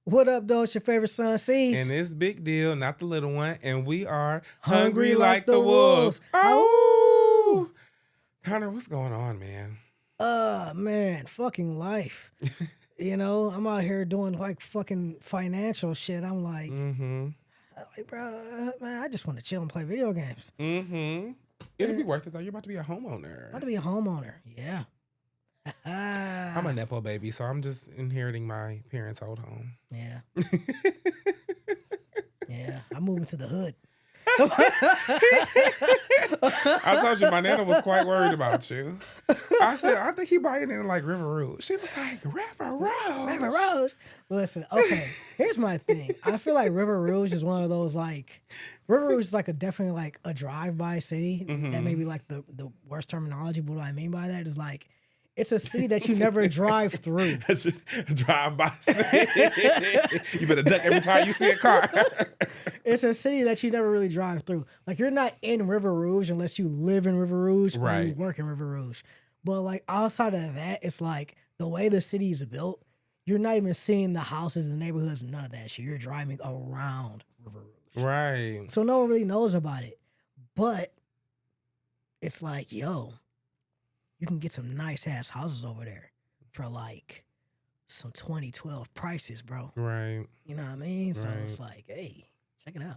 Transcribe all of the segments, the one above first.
What up, though? It's your favorite son, C's. And it's Big Deal, not the little one. And we are Hungry like the wolves. Oh, Connor, what's going on, man? Man, fucking life. You know, I'm out here doing like fucking financial shit. I'm like, bro, man, I just want to chill and play video games. It'll be worth it though. You're about to be a homeowner. About to be a homeowner. Yeah. I'm a Nepo baby, so I'm just inheriting my parents' old home. Yeah. Yeah. I'm moving to the hood. I told you my nana was quite worried about you. I said, I think he buying in like River Rouge. She was like, River Rouge. River Rouge. Listen, okay. Here's my thing. I feel like River Rouge is one of those like River Rouge is like definitely like a drive-by city. That may be like the worst terminology. But what I mean by that is like it's a city that you never drive through. Drive-by city. You better duck every time you see a car. It's a city that you never really drive through. Like you're not in River Rouge unless you live in River Rouge or you work in River Rouge. But like outside of that, it's like the way the city is built, you're not even seeing the houses, the neighborhoods, none of that shit. You're driving around River Rouge. Right. So no one really knows about it. But it's like, yo, you can get some nice ass houses over there for like some 2012 prices, bro. Right. You know what I mean? So it's like, hey, check it out.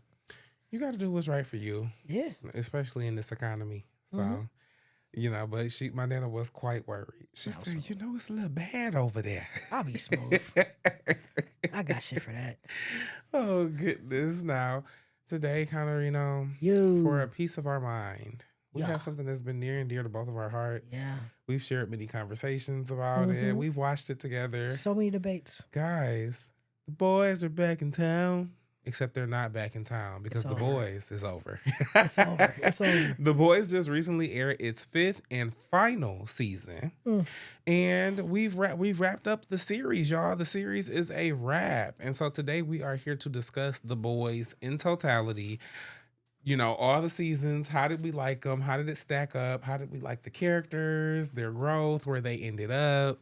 You got to do what's right for you. Yeah. Especially in this economy. So, you know, but my nana was quite worried. She said, you know, it's a little bad over there. I'll be smooth. I got shit for that. Oh, goodness. Now, today, Connor, you know, for a piece of our mind, we have something that's been near and dear to both of our hearts. Yeah. We've shared many conversations about it. We've watched it together. So many debates. Guys, the boys are back in town. Except they're not back in town because The Boys is over. It's over. It's over. The Boys just recently aired its 5th and final season. And we've wrapped up the series, y'all. The series is a wrap. And so today we are here to discuss The Boys in totality. You know, all the seasons. How did we like them? How did it stack up? How did we like the characters, their growth, where they ended up?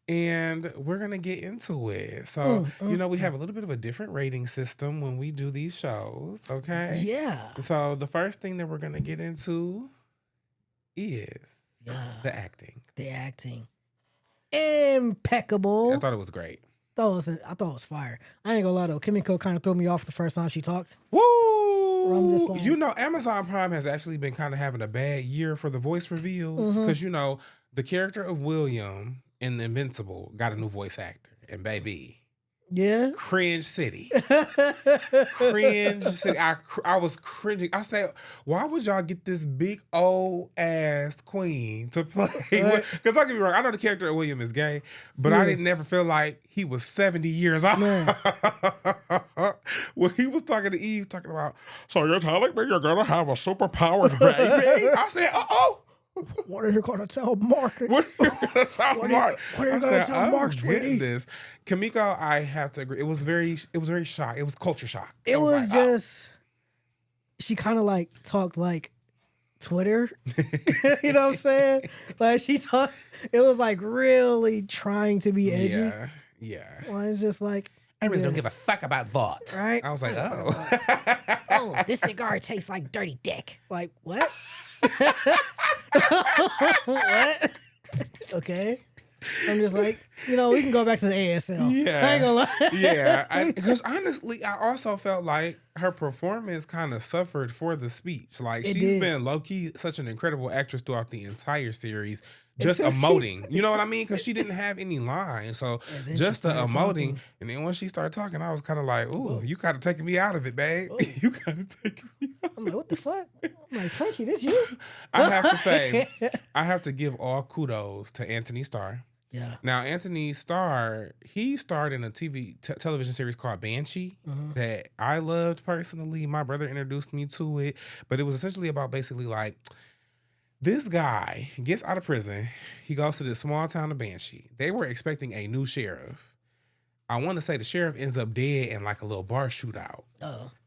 And we're going to get into it. So, you know, we have a little bit of a different rating system when we do these shows, okay? Yeah. So the first thing that we're going to get into is the acting. The acting. Impeccable. I thought it was great. I thought it was fire. I ain't gonna lie though, Kimiko kind of threw me off the first time she talks. Woo! I'm just like, you know, Amazon Prime has actually been kind of having a bad year for the voice reveals because, you know, the character of William in Invincible got a new voice actor. And baby, cringe city. Cringe city. I was cringing. I said, why would y'all get this big old ass queen to play? Because don't get me wrong, I know the character of William is gay, but I didn't never feel like he was 70 years old. When he was talking to Eve, talking about, so you're telling me you're going to have a superpowered baby? I said, uh-oh. What are you going to tell Mark? What are you going to tell Mark? What are you going to tell Mark, sweetie? Goodness. Kimiko, I have to agree. It was very shock. It was culture shock. It was like, just, she kind of like talked like Twitter. You know what I'm saying? Like she talked, it was like really trying to be edgy. Yeah. Well, it's just like, I really don't give a fuck about that. Right? I was like, oh. Oh, this cigar tastes like dirty dick. Like, what? What? Okay. I'm just like, you know, we can go back to the ASL. Yeah. I ain't gonna lie. Yeah. Because honestly, I also felt like her performance kind of suffered for the speech. Like, she's been low-key such an incredible actress throughout the entire series. Just emoting. You know what I mean? Because she didn't have any lines. So just the emoting. And then when she started talking, I was kind of like, ooh, you kind of taking me out of it, babe. You kind of taking me out. I'm like, what the fuck? I'm like, Frenchie, this you? I have to say, I have to give all kudos to Anthony Starr. Yeah. Now, Anthony Starr, he starred in a television series called Banshee that I loved personally. My brother introduced me to it. But it was essentially about basically like, this guy gets out of prison. He goes to this small town of Banshee. They were expecting a new sheriff. I want to say the sheriff ends up dead in like a little bar shootout.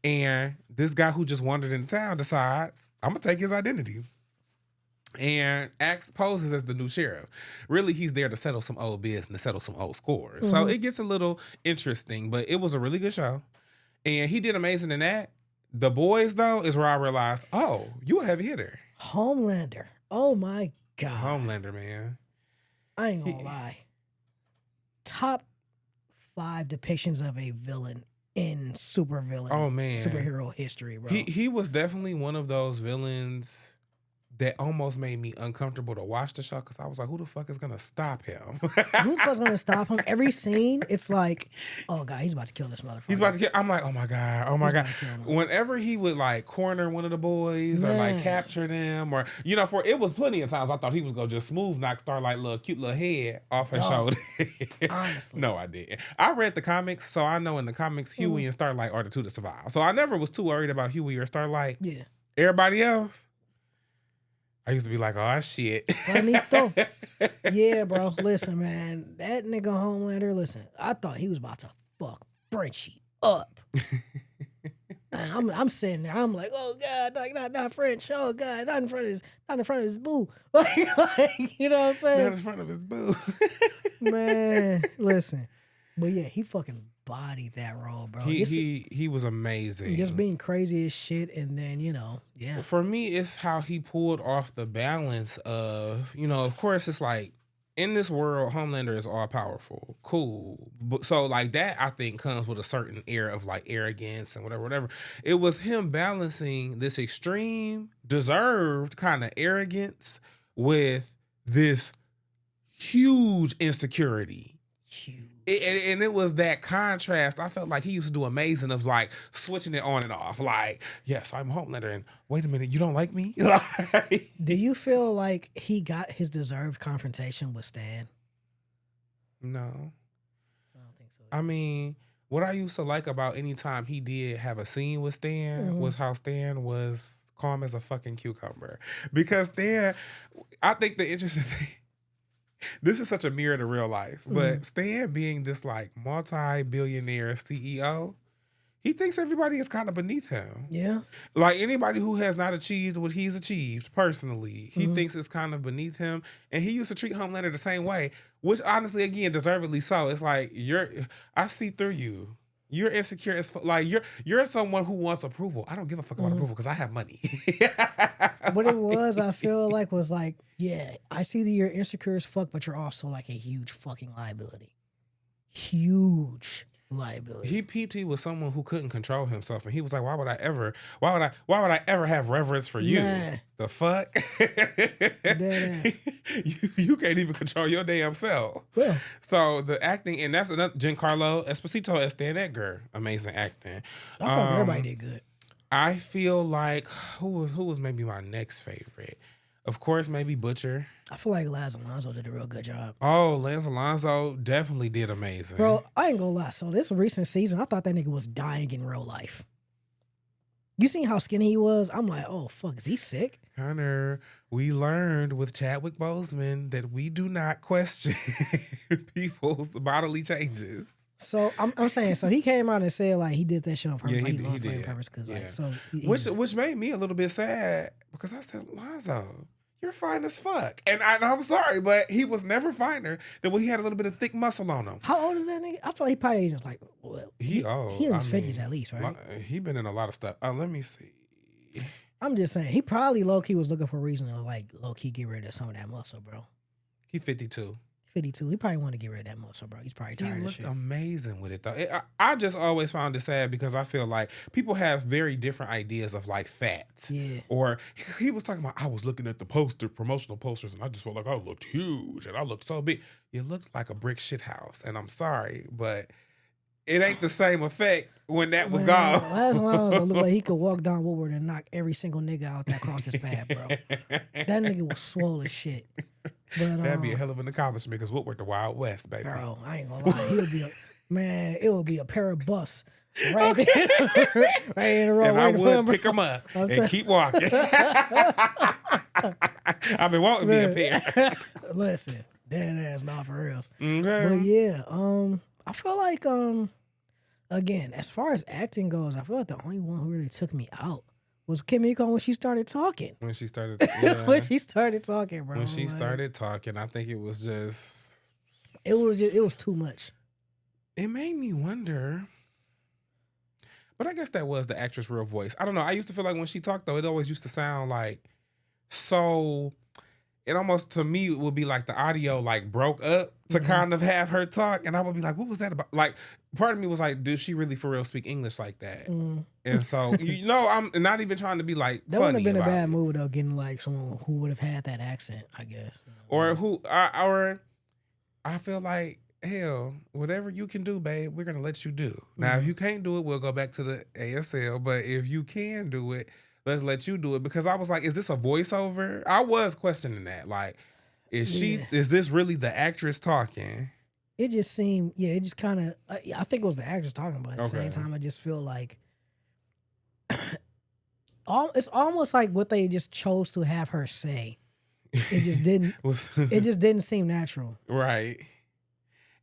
And this guy who just wandered into town decides, I'm going to take his identity. and poses as the new sheriff. Really, he's there to settle some old business, settle some old scores. So it gets a little interesting, but it was a really good show. And he did amazing in that. The Boys, though, is where I realized, oh, you a heavy hitter. Homelander. Oh my God. Homelander, man. I ain't gonna lie. Top 5 depictions of a villain in superhero history, bro. He was definitely one of those villains that almost made me uncomfortable to watch the show because I was like, who the fuck is gonna stop him? Who the fuck's gonna stop him? Every scene, it's like, oh God, he's about to kill this motherfucker. He's about to kill. I'm like, oh my God. Whenever he would like corner one of the boys or like capture them, or for it was plenty of times I thought he was gonna just smooth knock Starlight cute little head off her shoulder. Honestly. No, I didn't. I read the comics, so I know in the comics Huey and Starlight are the two to survive. So I never was too worried about Huey or Starlight. Yeah. Everybody else, I used to be like, oh, shit. Juanito. Yeah, bro. Listen, man. That nigga Homelander, listen, I thought he was about to fuck Frenchie up. I'm sitting there. I'm like, oh God, like not French. Oh God, not in front of his boo. Like, you know what I'm saying? Not in front of his boo. Man, listen. But yeah, he fucking bodied that role, bro. He was amazing. Just being crazy as shit, and then yeah. For me, it's how he pulled off the balance of of course it's like in this world, Homelander is all powerful, cool, but so like that I think comes with a certain air of like arrogance and whatever. It was him balancing this extreme, deserved kind of arrogance with this huge insecurity. And it was that contrast. I felt like he used to do amazing of like switching it on and off. Like, yes, I'm Homelander, and wait a minute, you don't like me? Do you feel like he got his deserved confrontation with Stan? No. I don't think so. I mean, what I used to like about any time he did have a scene with Stan was how Stan was calm as a fucking cucumber. Because Stan, I think the interesting thing, this is such a mirror to real life, but Stan being this like multi-billionaire CEO, he thinks everybody is kind of beneath him. Yeah. Like anybody who has not achieved what he's achieved personally, he thinks it's kind of beneath him. And he used to treat Homelander the same way, which honestly, again, deservedly so. It's like, I see through you. You're insecure as like you're someone who wants approval. I don't give a fuck about approval because I have money. What it was, I feel like, was like, yeah, I see that you're insecure as fuck, but you're also like a huge fucking liability. Huge liability. He peeped he was someone who couldn't control himself, and he was like, why would I ever have reverence for you? Nah. The fuck? you can't even control your damn self. Well, so the acting, and that's another Giancarlo Esposito as Stan Edgar, amazing acting. I thought everybody did good. I feel like who was maybe my next favorite? Of course, maybe Butcher. I feel like Laz Alonso did a real good job. Oh, Lance Alonso definitely did amazing. Bro, I ain't gonna lie. So this recent season, I thought that nigga was dying in real life. You seen how skinny he was? I'm like, oh, fuck, is he sick? Connor, we learned with Chadwick Boseman that we do not question people's bodily changes. So I'm saying, so he came out and said like he did that shit on purpose. Yeah, like, he lost weight did. on purpose because Yeah. so Which made me a little bit sad because I said, Lonzo, you're fine as fuck. And I'm sorry, but he was never finer than when he had a little bit of thick muscle on him. How old is that nigga? I feel like he probably just like, well, he in his 50s at least, right? He been in a lot of stuff. Let me see. I'm just saying, he probably low-key was looking for a reason to like low-key get rid of some of that muscle, bro. He 52. 52. He probably wanted to get rid of that muscle, bro. He's probably tired He of looked shit. amazing with it, though. I just always found it sad because I feel like people have very different ideas of like fat. Yeah. Or he was talking about, I was looking at the promotional posters, and I just felt like I looked huge and I looked so big. You looked like a brick shit house. And I'm sorry, but it ain't the same effect when that was gone. Laz Alonso looked like he could walk down Woodward and knock every single nigga out that crossed his path, bro. That nigga was swole as shit. But, that'd be a hell of an accomplishment because Woodward the Wild West, baby. Bro, I ain't gonna lie. He would be it would be a pair of busts right there, right in the road. And I would pick him up and keep walking. I've been walking me a pair. Listen, dead ass, not for reals. Okay. But yeah, I feel like again, as far as acting goes, I feel like the only one who really took me out was Kimiko when she started talking. When she started, yeah. When she started talking, bro. When she started talking, I think it was just. It was too much. It made me wonder. But I guess that was the actress' real voice. I don't know. I used to feel like when she talked, though, it always used to sound like so. It almost, to me, it would be like the audio like broke up to kind of have her talk. And I would be like, what was that about? Like, part of me was like, does she really for real speak English like that? And so, I'm not even trying to be like that would have been a bad it. move, though, getting like someone who would have had that accent, I guess. Or or I feel like, hell, whatever you can do, babe, we're going to let you do. Now, if you can't do it, we'll go back to the ASL. But if you can do it, let's let you do it. Because I was like, is this a voiceover? I was questioning that. Like, is this really the actress talking? It just seemed, it just kind of, I think it was the actress talking, but at the same time, I just feel like it's almost like what they just chose to have her say. It just didn't, it just didn't seem natural. Right.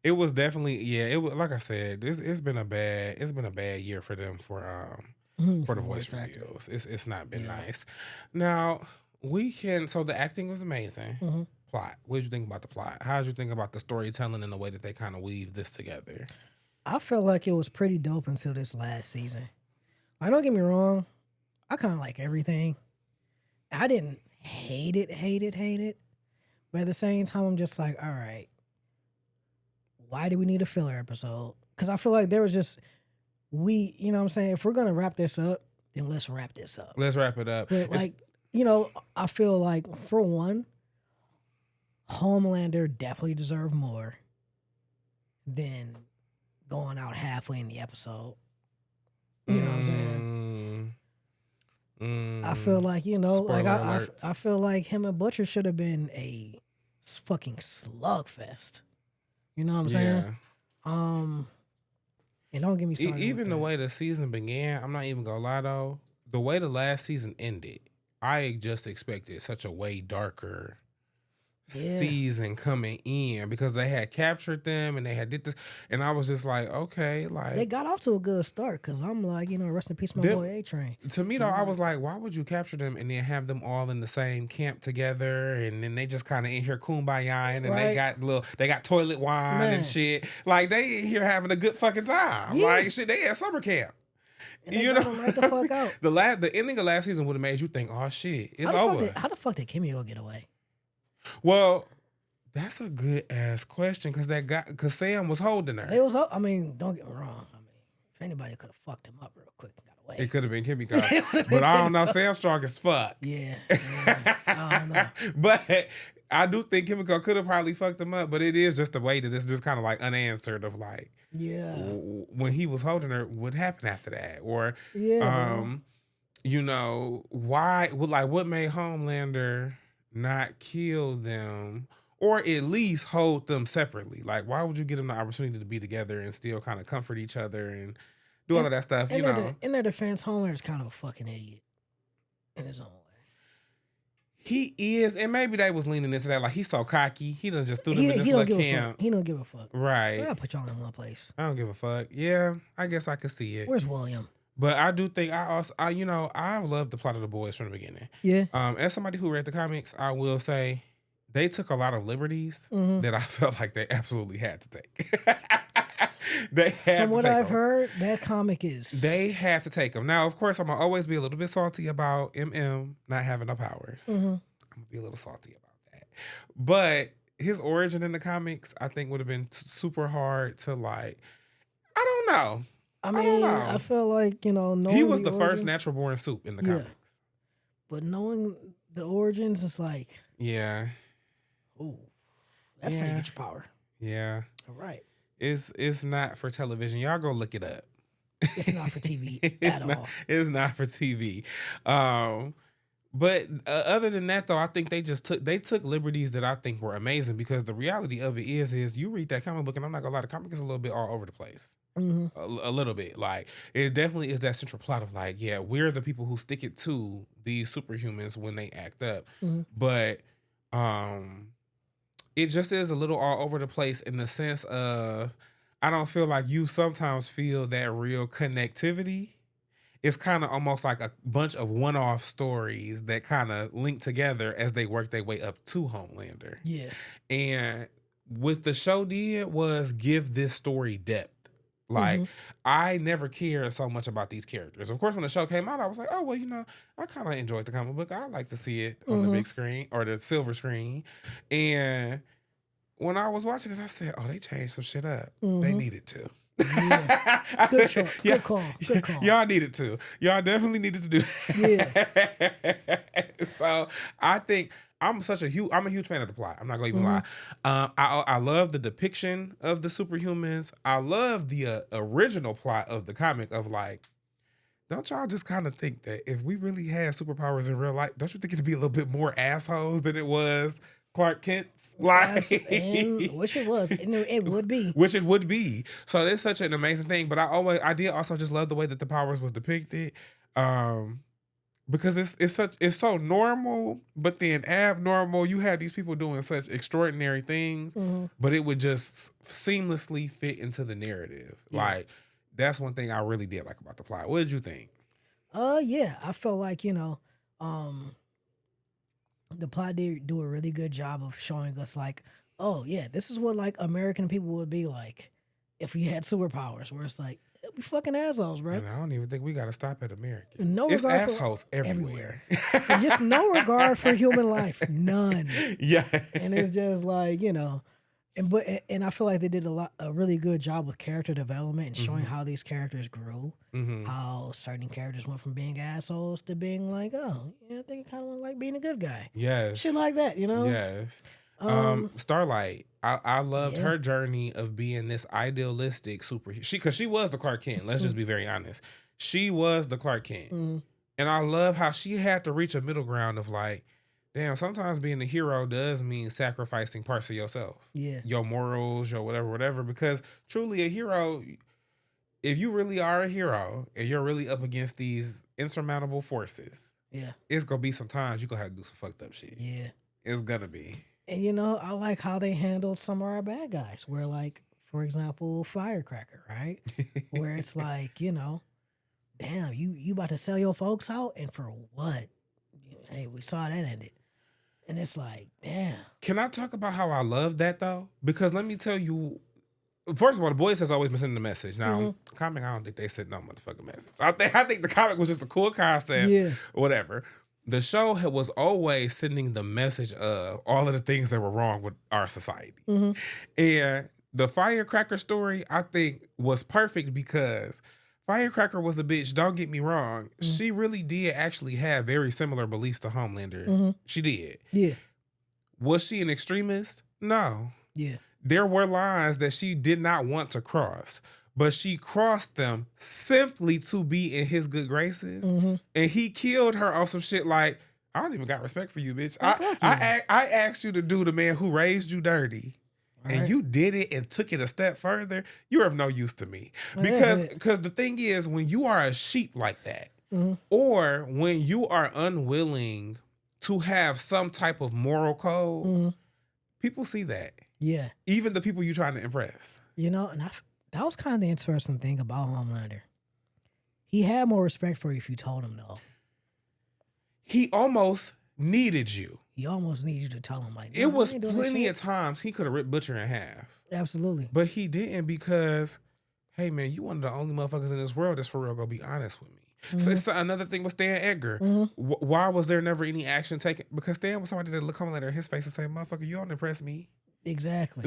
It was definitely, it was, like I said, it's been a bad year for them for the voice reveals. It's not been nice. Now, so the acting was amazing. Plot. What did you think about the plot? How did you think about the storytelling and the way that they kind of weave this together? I felt like it was pretty dope until this last season. Like, don't get me wrong, I kind of like everything. I didn't hate it. But at the same time, I'm just like, all right, why do we need a filler episode? Because I feel like there was just, you know what I'm saying? If we're going to wrap this up, then let's wrap this up. Let's wrap it up. But I feel like, for one, Homelander definitely deserved more than going out halfway in the episode. You know what I'm saying? I feel like, I feel like him and Butcher should have been a fucking slugfest. You know what I'm saying? And don't get me started. Even the way the season began, I'm not even gonna lie though, the way the last season ended, I just expected such a way darker season coming in because they had captured them and they had did this, and I was just like, okay, like they got off to a good start because I'm like, rest in peace, my boy A-Train. To me though, I was like, why would you capture them and then have them all in the same camp together, and then they just kind of in here kumbayaing, and they got toilet wine and shit, like they in here having a good fucking time, like shit, they at summer camp. And they got them right the fuck out. The ending of last season would have made you think, oh shit, it's over. How the fuck did Kimiko get away? Well, that's a good ass question because Sam was holding her. I mean, don't get me wrong. I mean, if anybody could have fucked him up real quick and got away, it could have been Kimiko. But I don't know. Sam's strong as fuck. Yeah. I don't know. But I do think Kimiko could have probably fucked him up. But it is just the way that it's just kind of like unanswered of like, when he was holding her, what happened after that? Or, why? Like, what made Homelander not kill them, or at least hold them separately? Like, why would you give them the opportunity to be together and still kind of comfort each other and do all of that stuff? In their defense, Homelander's kind of a fucking idiot in his own way. He is, and maybe they was leaning into that. Like, he's so cocky. He done just threw them in this little camp. He don't give a fuck. Right. I gotta put y'all in one place. I don't give a fuck. Yeah, I guess I could see it. Where's William? But I do think I've loved the plot of The Boys from the beginning. Yeah. As somebody who read the comics, I will say they took a lot of liberties that I felt like they absolutely had to take. From what I've heard, that comic is. They had to take them. Now, of course, I'm gonna always be a little bit salty about MM not having no powers. I'm gonna be a little salty about that. But his origin in the comics, I think, would have been super hard to like. I don't know. I mean, I feel like, knowing he was the first natural born soup in the comics. But knowing the origins is like, ooh, that's how you get your power. Yeah. All right. It's not for television. Y'all go look it up. It's not for TV at all. It's not for TV. But other than that, though, I think they took liberties that I think were amazing, because the reality of it is you read that comic book, and I'm not gonna lie, the comic is a little bit all over the place. A little bit. Like, it definitely is that central plot of like, we're the people who stick it to these superhumans when they act up. But it just is a little all over the place in the sense of, I don't feel like you sometimes feel that real connectivity. it's kind of almost like a bunch of one-off stories that kind of link together as they work their way up to Homelander. Yeah. And what the show did was give this story depth. Like, I never cared so much about these characters. Of course, when the show came out, I was like, oh, well, I kind of enjoyed the comic book. I like to see it on the big screen or the silver screen. And when I was watching it, I said, oh, they changed some shit up. They needed to. Yeah. Good call. Y'all needed to. Y'all definitely needed to do that. Yeah. So I think I'm a huge fan of the plot. I'm not gonna even lie. I love the depiction of the superhumans. I love the original plot of the comic of like, don't y'all just kind of think that if we really had superpowers in real life, don't you think it'd be a little bit more assholes than it was Clark Kent's? Like, which it was, and it would be. Which it would be. So it's such an amazing thing. But I did also just love the way that the powers was depicted. Because it's so normal, but then abnormal. You had these people doing such extraordinary things, but it would just seamlessly fit into the narrative. Yeah. Like, that's one thing I really did like about the plot. What did you think? Yeah, I felt like, the plot did do a really good job of showing us like, oh yeah, this is what like American people would be like if we had superpowers, where it's like, we fucking assholes, bro. And I don't even think we got to stop at American. No, it's assholes everywhere. And just no regard for human life, none. Yeah. And it's just like, and I feel like they did a really good job with character development and showing how these characters grew, how certain characters went from being assholes to being like, oh, yeah, I think it kind of like being a good guy. Yes. Shit like that, Yes. Starlight, I loved her journey of being this idealistic superhero. Because she was the Clark Kent. Let's just be very honest. She was the Clark Kent. And I love how she had to reach a middle ground of like, damn, sometimes being a hero does mean sacrificing parts of yourself. Yeah. Your morals, your whatever. Because truly a hero, if you really are a hero and you're really up against these insurmountable forces, it's going to be some times you're going to have to do some fucked up shit. Yeah. It's going to be. And, I like how they handled some of our bad guys. Where, like, for example, Firecracker, right? Where it's like, damn, you about to sell your folks out? And for what? Hey, we saw that ended. And it's like, damn. Can I talk about how I love that, though? Because let me tell you, first of all, the boys has always been sending the message. Now, comic, I don't think they sent no motherfucking message. I think the comic was just a cool concept. Yeah. Whatever. The show was always sending the message of all of the things that were wrong with our society. And the Firecracker story, I think, was perfect because Firecracker was a bitch, don't get me wrong. She really did actually have very similar beliefs to Homelander. She did. Yeah. Was she an extremist? No. Yeah. There were lines that she did not want to cross, but she crossed them simply to be in his good graces. And he killed her on some shit like, I don't even got respect for you, bitch. I asked you to do the man who raised you dirty. And you did it and took it a step further, you're of no use to me. Because the thing is, when you are a sheep like that, or when you are unwilling to have some type of moral code, people see that. Yeah. Even the people you're trying to impress. And that was kind of the interesting thing about Homelander. He had more respect for you if you told him, though. He almost needed you. He almost needed you to tell him, like, it was plenty of times he could have ripped Butcher in half. Absolutely. But he didn't because, hey, man, you one of the only motherfuckers in this world that's for real gonna be honest with me. So it's another thing with Stan Edgar. Why was there never any action taken? Because Stan was somebody that look Homelander in his face and say, motherfucker, you don't impress me. Exactly.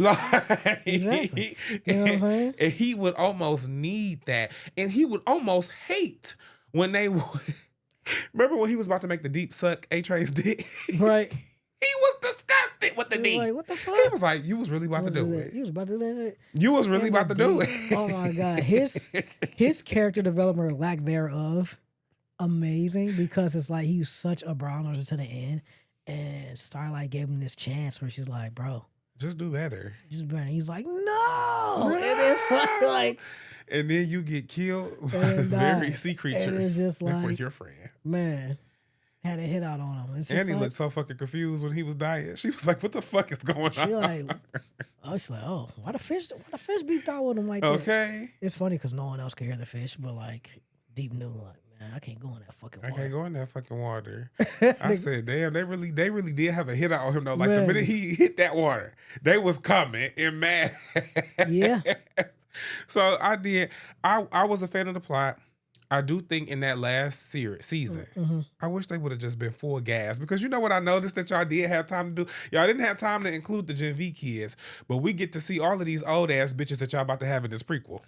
Exactly. You know what I'm saying? And he would almost need that. And he would almost hate when they would... Remember when he was about to make the deep suck A-Train's dick? Right. He was disgusted with the deep. Like, what the fuck? He was like, you was really about to do it. You was about to do that shit? You was really about to do it. Oh my God. His character development or lack thereof, amazing, because it's like he was such a brown noser to the end. And Starlight gave him this chance where she's like, bro, just do better. Just better. He's like, no. And then like... And then you get killed by a very sea creature. And it's just like, with your friend. Man, had a hit out on him. It's and he looked so fucking confused when he was dying. She was like, what the fuck is going on? She's like, oh, why the fish beefed out with him like that? Okay. It's funny because no one else could hear the fish, but like Deep knew, like, Man, I can't go in that fucking I water. can't go in that fucking water. I said, damn, they really did have a hit out on him though. Like the minute he hit that water, they was coming in mad. Yeah. So I was a fan of the plot. I do think in that last season, I wish they would have just been full gas, because you know what I noticed that y'all did have time to do? Y'all didn't have time to include the Gen V kids, but we get to see all of these old ass bitches that y'all about to have in this prequel.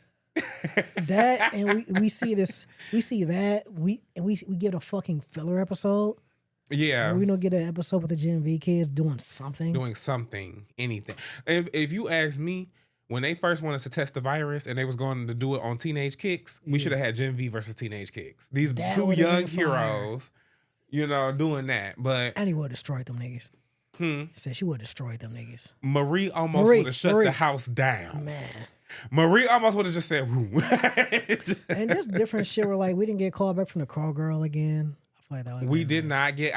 That, and we see this, we see that, we get a fucking filler episode. Yeah. We don't get an episode with the Gen V kids doing something, anything. If you ask me, when they first wanted to test the virus and they was going to do it on teenage kicks, we should have had Gen V versus teenage kicks. These that two young heroes, you know, doing that. But and he would have destroyed them niggas. Said she would have destroyed them niggas. Marie almost would have shut the house down. Man. Marie almost would have just said, woo. And just different shit where like we didn't get called back from the Crow Girl again. Like we did not get.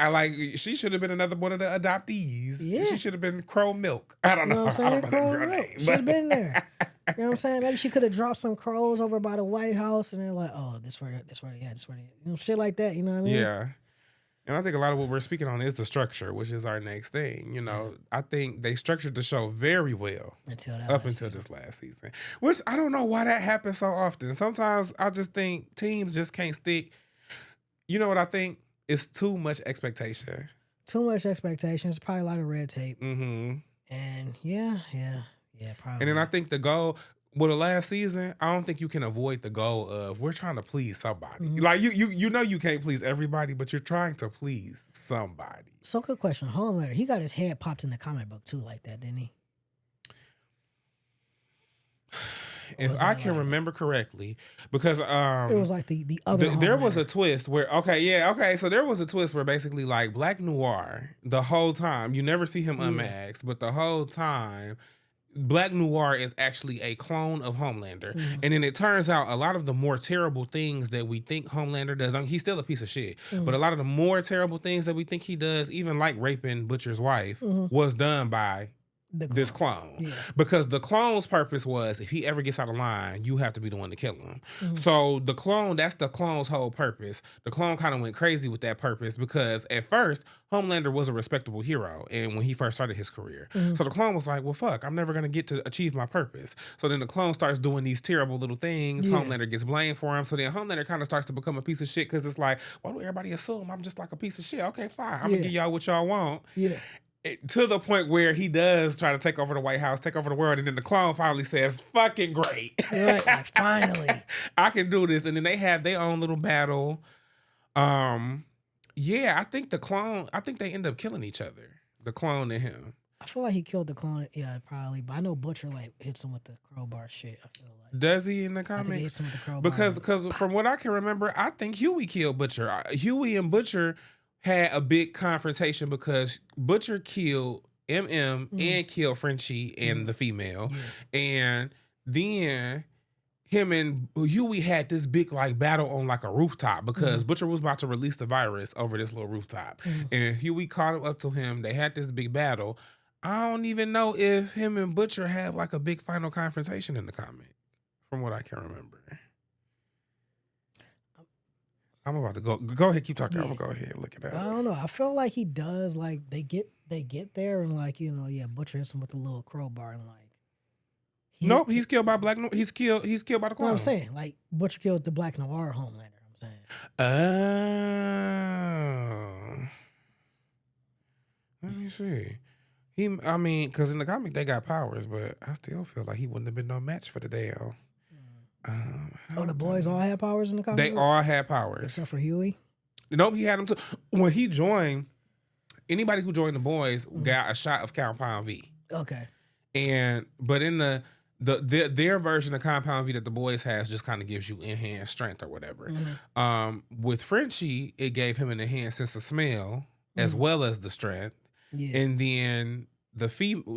She should have been another one of the adoptees. Yeah. She should have been Crow Milk. I don't know. What I'm saying? Crow Milk. She should have been there. You know what I'm saying? Maybe she could have dropped some crows over by the White House, and they're like, "Oh, this where they at. You know, shit like that. You know what I mean? Yeah. And I think a lot of what we're speaking on is the structure, which is our next thing. You know, I think they structured the show very well until this last season. Which I don't know why that happens so often. Sometimes I just think teams just can't stick. You know what I think? It's too much expectation. Too much expectation. It's probably a lot of red tape. Mm-hmm. And yeah, probably. And then I think the goal with the last season, I don't think you can avoid the goal of we're trying to please somebody. Mm-hmm. Like you know you can't please everybody, but you're trying to please somebody. So good question. Homelander, he got his head popped in the comic book too, like that, didn't he? If I can remember correctly, because it was like the other. There was a twist where so there was a twist where basically like Black Noir the whole time, you never see him unmasked, but the whole time Black Noir is actually a clone of Homelander. Mm-hmm. And then it turns out a lot of the more terrible things that we think Homelander does, he's still a piece of shit, but a lot of the more terrible things that we think he does, even like raping Butcher's wife, was done by this clone. Yeah. Because the clone's purpose was, if he ever gets out of line, you have to be the one to kill him. Mm-hmm. So the clone, that's the clone's whole purpose. The clone kind of went crazy with that purpose because at first, Homelander was a respectable hero and when he first started his career. Mm-hmm. So the clone was like, well, fuck, I'm never going to get to achieve my purpose. So then the clone starts doing these terrible little things. Yeah. Homelander gets blamed for him. So then Homelander kind of starts to become a piece of shit because it's like, why do everybody assume I'm just like a piece of shit? Okay, fine. I'm going to give y'all what y'all want. Yeah. To the point where he does try to take over the White House, take over the world, and then the clone finally says, fucking great. Right, like, finally. I can do this. And then they have their own little battle. Yeah, I think they end up killing each other. The clone and him. I feel like he killed the clone. Yeah, probably. But I know Butcher like hits him with the crowbar shit. I feel like. Does he in the comics? I think he hits him with the crowbar. Because from what I can remember, I think Huey killed Butcher. Huey and Butcher had a big confrontation because Butcher killed MM and killed Frenchie and the female. Yeah. And then him and Huey had this big like battle on like a rooftop because Butcher was about to release the virus over this little rooftop. And Huey caught up to him. They had this big battle. I don't even know if him and Butcher have like a big final confrontation in the comic, from what I can remember. I'm about to go ahead, keep talking. Yeah. I'm gonna go ahead and look it up. I don't know. I feel like he does. Like they get there and like Butcher hits him with a little crowbar and like. Nope, he's killed by Black. He's killed by the clone. No, I'm saying like Butcher killed the Black Noir Homelander. I'm saying. Let me see. Because in the comic they got powers, but I still feel like he wouldn't have been no match for the Dale. The boys all had powers in the comic? They all had powers. Except for Huey? Nope, he had them too. When he joined, anybody who joined the boys got a shot of Compound V. Okay. But in their version of Compound V that the boys has just kind of gives you enhanced strength or whatever. With Frenchie, it gave him an enhanced sense of smell as well as the strength. Yeah. And then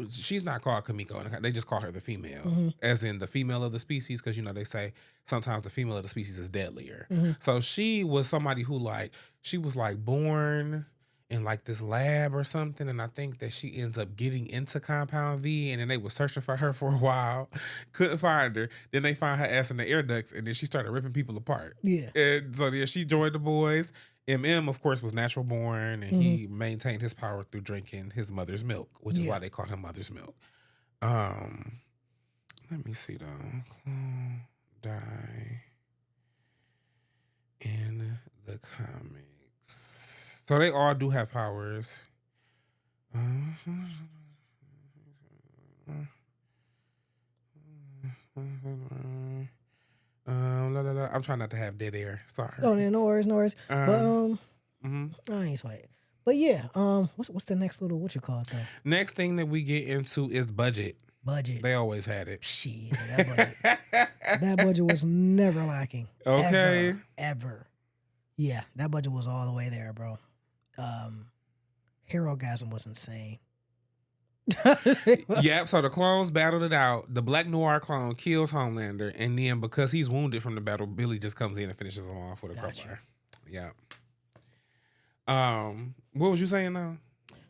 she's not called Kamiko. They just call her the female, as in the female of the species, because they say sometimes the female of the species is deadlier. So she was somebody who she was born in like this lab or something, and I think that she ends up getting into Compound V, and then they were searching for her for a while, couldn't find her. Then they find her ass in the air ducts, and then she started ripping people apart. Yeah. And so yeah, she joined the boys. MM, of course, was natural born, and he maintained his power through drinking his mother's milk, which is why they called him Mother's Milk. Let me see though. Clone die in the comics. So they all do have powers. I'm trying not to have dead air. Sorry. Oh, yeah, no worries. But I ain't sweat it. But yeah, what's the next little what you call it though? Next thing that we get into is budget. They always had it. Shit, that budget was never lacking. Okay. Ever. Yeah, that budget was all the way there, bro. Herogasm was insane. Yep, so the clones battled it out. The Black Noir clone kills Homelander, and then because he's wounded from the battle, Billy just comes in and finishes him off with a crowbar. Yeah. What was you saying now?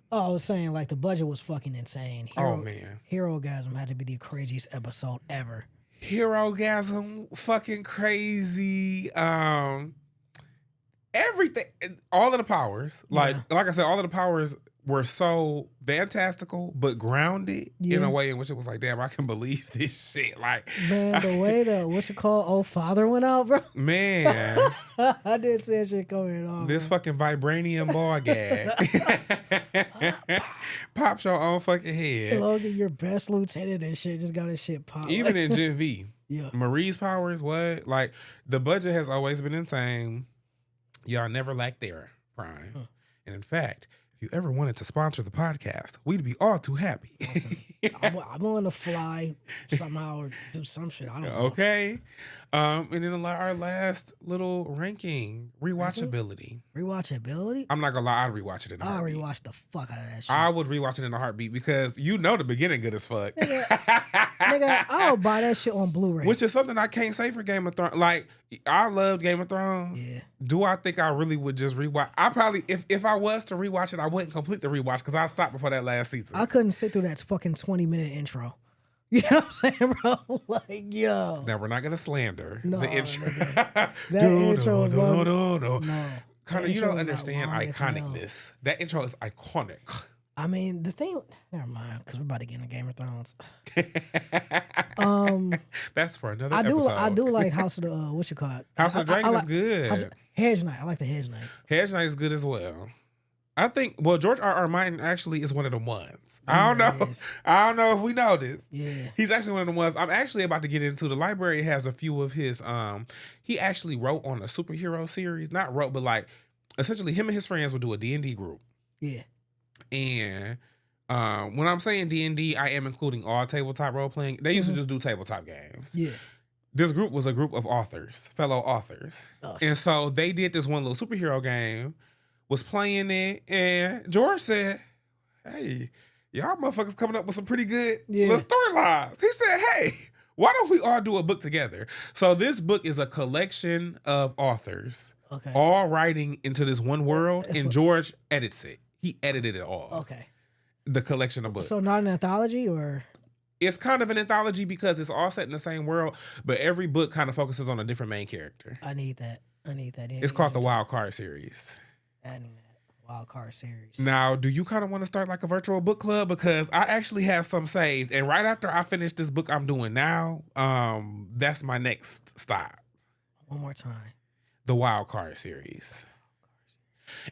Oh, I was saying like the budget was fucking insane. Man. Herogasm had to be the craziest episode ever. Herogasm, fucking crazy. Everything, all of the powers, like I said, all of the powers were so fantastical, but grounded in a way in which it was like, damn, I can believe this shit. Like, man, the way old father went out, bro. Man, I did see that shit coming on. This fucking vibranium ball gag pops your own fucking head. Logan, your best lieutenant and shit just got his shit popped. Even in Gen V, yeah, Marie's powers, what? Like, the budget has always been insane. Y'all never lacked there, Prime. And in fact, if you ever wanted to sponsor the podcast, we'd be all too happy. Listen, I'm willing to fly somehow or do some shit. I don't know. Okay. And then our last little ranking, rewatchability. Rewatchability? I'm not gonna lie, I'd rewatch it in a heartbeat. I'll rewatch the fuck out of that shit. I would rewatch it in a heartbeat because you know the beginning good as fuck. Nigga, I'll buy that shit on Blu-ray. Which is something I can't say for Game of Thrones. Like, I loved Game of Thrones. Yeah. Do I think I really would just rewatch? I probably, if I was to rewatch it, I wouldn't complete the rewatch because I stopped before that last season. I couldn't sit through that fucking 20-minute intro. You know what I'm saying, bro? Like, yo. Now, we're not going to slander the intro. That intro is long. No. Connor, you don't understand iconicness. That intro is iconic. I mean, the thing... Never mind, because we're about to get into Game of Thrones. That's for another episode. I do like House of the... what you call it? House of the Dragon is good. Hedge Knight. I like the Hedge Knight. Hedge Knight is good as well. I think, well, George R.R. Martin actually is one of the ones. I don't know. I don't know if we know this. Yeah. He's actually one of the ones. I'm actually about to get into. The library has a few of his, he actually wrote on a superhero series. Not wrote, but like, essentially him and his friends would do a D&D group. Yeah. And when I'm saying D&D, I am including all tabletop role-playing. They used to just do tabletop games. Yeah. This group was a group of authors, fellow authors. Oh, and so they did this one little superhero game, was playing it, and George said, hey, y'all motherfuckers coming up with some pretty good little storylines. He said, hey, why don't we all do a book together? So this book is a collection of authors all writing into this one world, and George edits it. He edited it all. Okay. The collection of books. So not an anthology, or? It's kind of an anthology because it's all set in the same world, but every book kind of focuses on a different main character. I need that. It's called the Wild Card series. I need that Wild Card series. Now, do you kind of want to start like a virtual book club? Because I actually have some saved, and right after I finish this book I'm doing now, that's my next stop. One more time. The Wild Card series.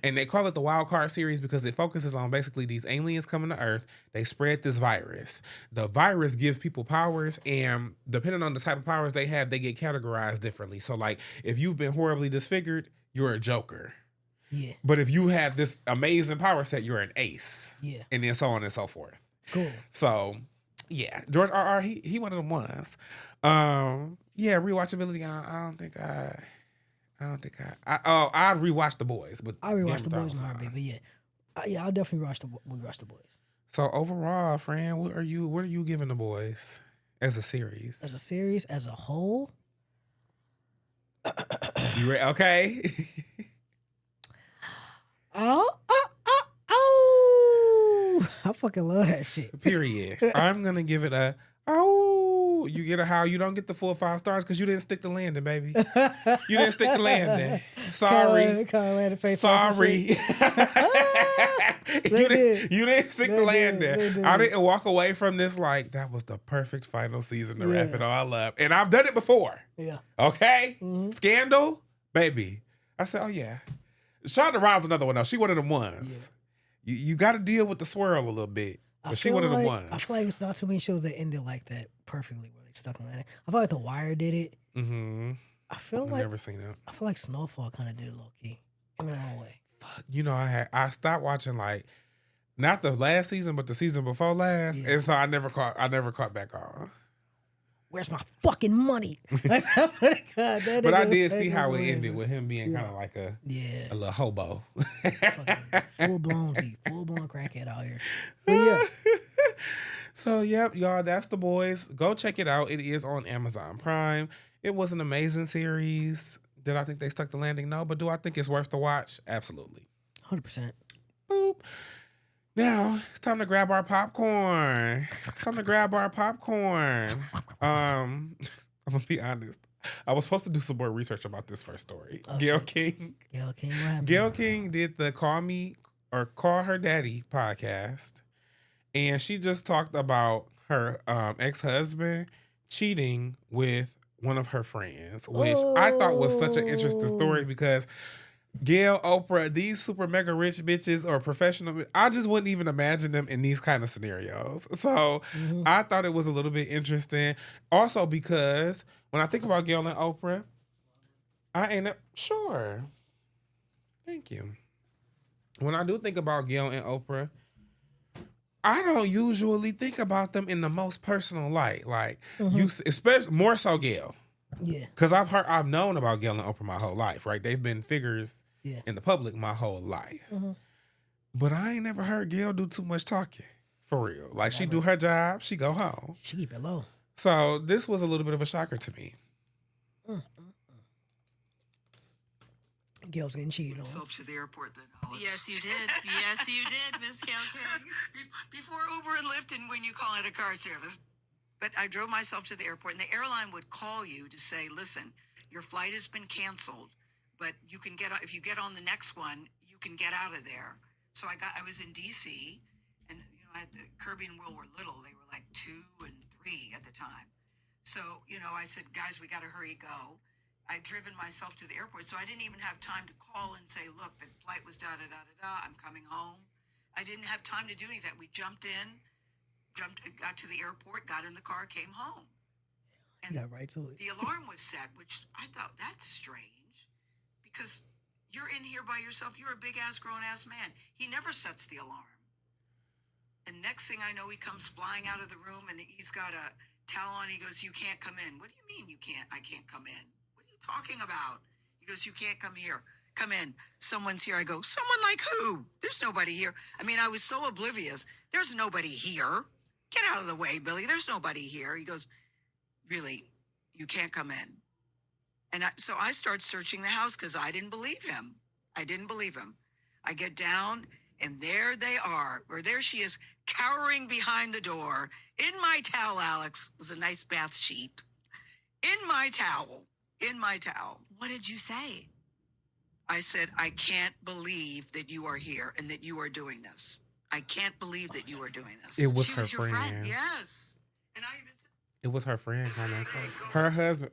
And they call it the Wild Card series because it focuses on basically these aliens coming to Earth. They spread this virus. The virus gives people powers, and depending on the type of powers they have, they get categorized differently. So, like, if you've been horribly disfigured, you're a Joker. Yeah. But if you have this amazing power set, you're an ace. Yeah. And then so on and so forth. Cool. So, yeah. George R.R., he one of them ones. Yeah, rewatchability, I'd rewatch The Boys, but I'll rewatch The Boys in a heartbeat, but yeah, I'll definitely rewatch The Boys. So overall, friend, what are you giving The Boys as a series? As a series, as a whole? You okay? I fucking love that shit. Period. I'm gonna give it a oh. You get a how. You don't get the full 5 stars because you didn't stick the landing, baby. You didn't stick the landing. Sorry. Landing face. Sorry. You didn't stick the landing. I didn't walk away from this like that was the perfect final season to wrap it all up. And I've done it before. Yeah. Okay? Mm-hmm. Scandal, baby. I said, oh yeah. Shonda Rhimes another one though. She one of them ones. Yeah. You got to deal with the swirl a little bit. But she one of the ones. I feel like it's not too many shows that ended like that perfectly where they stuck on that. I feel like The Wire did it. Mm-hmm. I've never seen it. I feel like Snowfall kind of did it low key in their own way. Fuck, you know, I stopped watching like not the last season, but the season before last, and so I never caught back on. Where's my fucking money? That's what it got. But I did see how it ended with him being kind of like a little hobo. full blown crackhead out here. But yeah. So yep, y'all, that's The Boys. Go check it out. It is on Amazon Prime. It was an amazing series. Did I think they stuck the landing? No, but do I think it's worth the watch? Absolutely. 100%. Boop. Now, it's time to grab our popcorn. I'm going to be honest. I was supposed to do some more research about this first story. Gayle King. Gayle King did the Call Her Daddy podcast. And she just talked about her ex-husband cheating with one of her friends, which I thought was such an interesting story because Gayle, Oprah, these super mega rich bitches or professional, I just wouldn't even imagine them in these kind of scenarios. So I thought it was a little bit interesting. Also because when I think about Gayle and Oprah, I end up, sure. Thank you. When I do think about Gayle and Oprah, I don't usually think about them in the most personal light. Like you, especially more so Gayle. Yeah. Because I've known about Gayle and Oprah my whole life, right? They've been figures in the public my whole life. But I ain't never heard Gayle do too much talking, for real. Like, she do her job, she go home. She keep it low. So this was a little bit of a shocker to me. Gayle's getting cheated on. Myself to the airport then, Alex. Yes, you did. Yes, you did, Miss Gayle King. Before Uber and Lyft and when you call it a car service. But I drove myself to the airport, and the airline would call you to say, listen, your flight has been canceled, but you can if you get on the next one, you can get out of there. So I was in D.C., and Kirby and Will were little. They were like 2 and 3 at the time. So, I said, guys, we got to hurry, go. I'd driven myself to the airport, so I didn't even have time to call and say, look, the flight was da-da-da-da-da, I'm coming home. I didn't have time to do any of that. We got to the airport, got in the car, came home. And got right to it. The alarm was set, which I thought, that's strange, because you're in here by yourself. You're a big-ass, grown-ass man. He never sets the alarm. And next thing I know, he comes flying out of the room, and he's got a towel on. He goes, you can't come in. What do you mean I can't come in? Talking about? He goes, you can't come here. Come in. Someone's here. I go, someone like who? There's nobody here. I mean, I was so oblivious. There's nobody here. Get out of the way, Billy. There's nobody here. He goes, really, you can't come in. And so I start searching the house because I didn't believe him. I get down, and there they are, or there she is, cowering behind the door. In my towel, Alex, was a nice bath sheet. In my towel. What did you say? I said, I can't believe that you are here and that you are doing this. I can't believe that you are doing this. It was she her was your friend. Yes. And I even said, it was her friend, kind of. Her husband.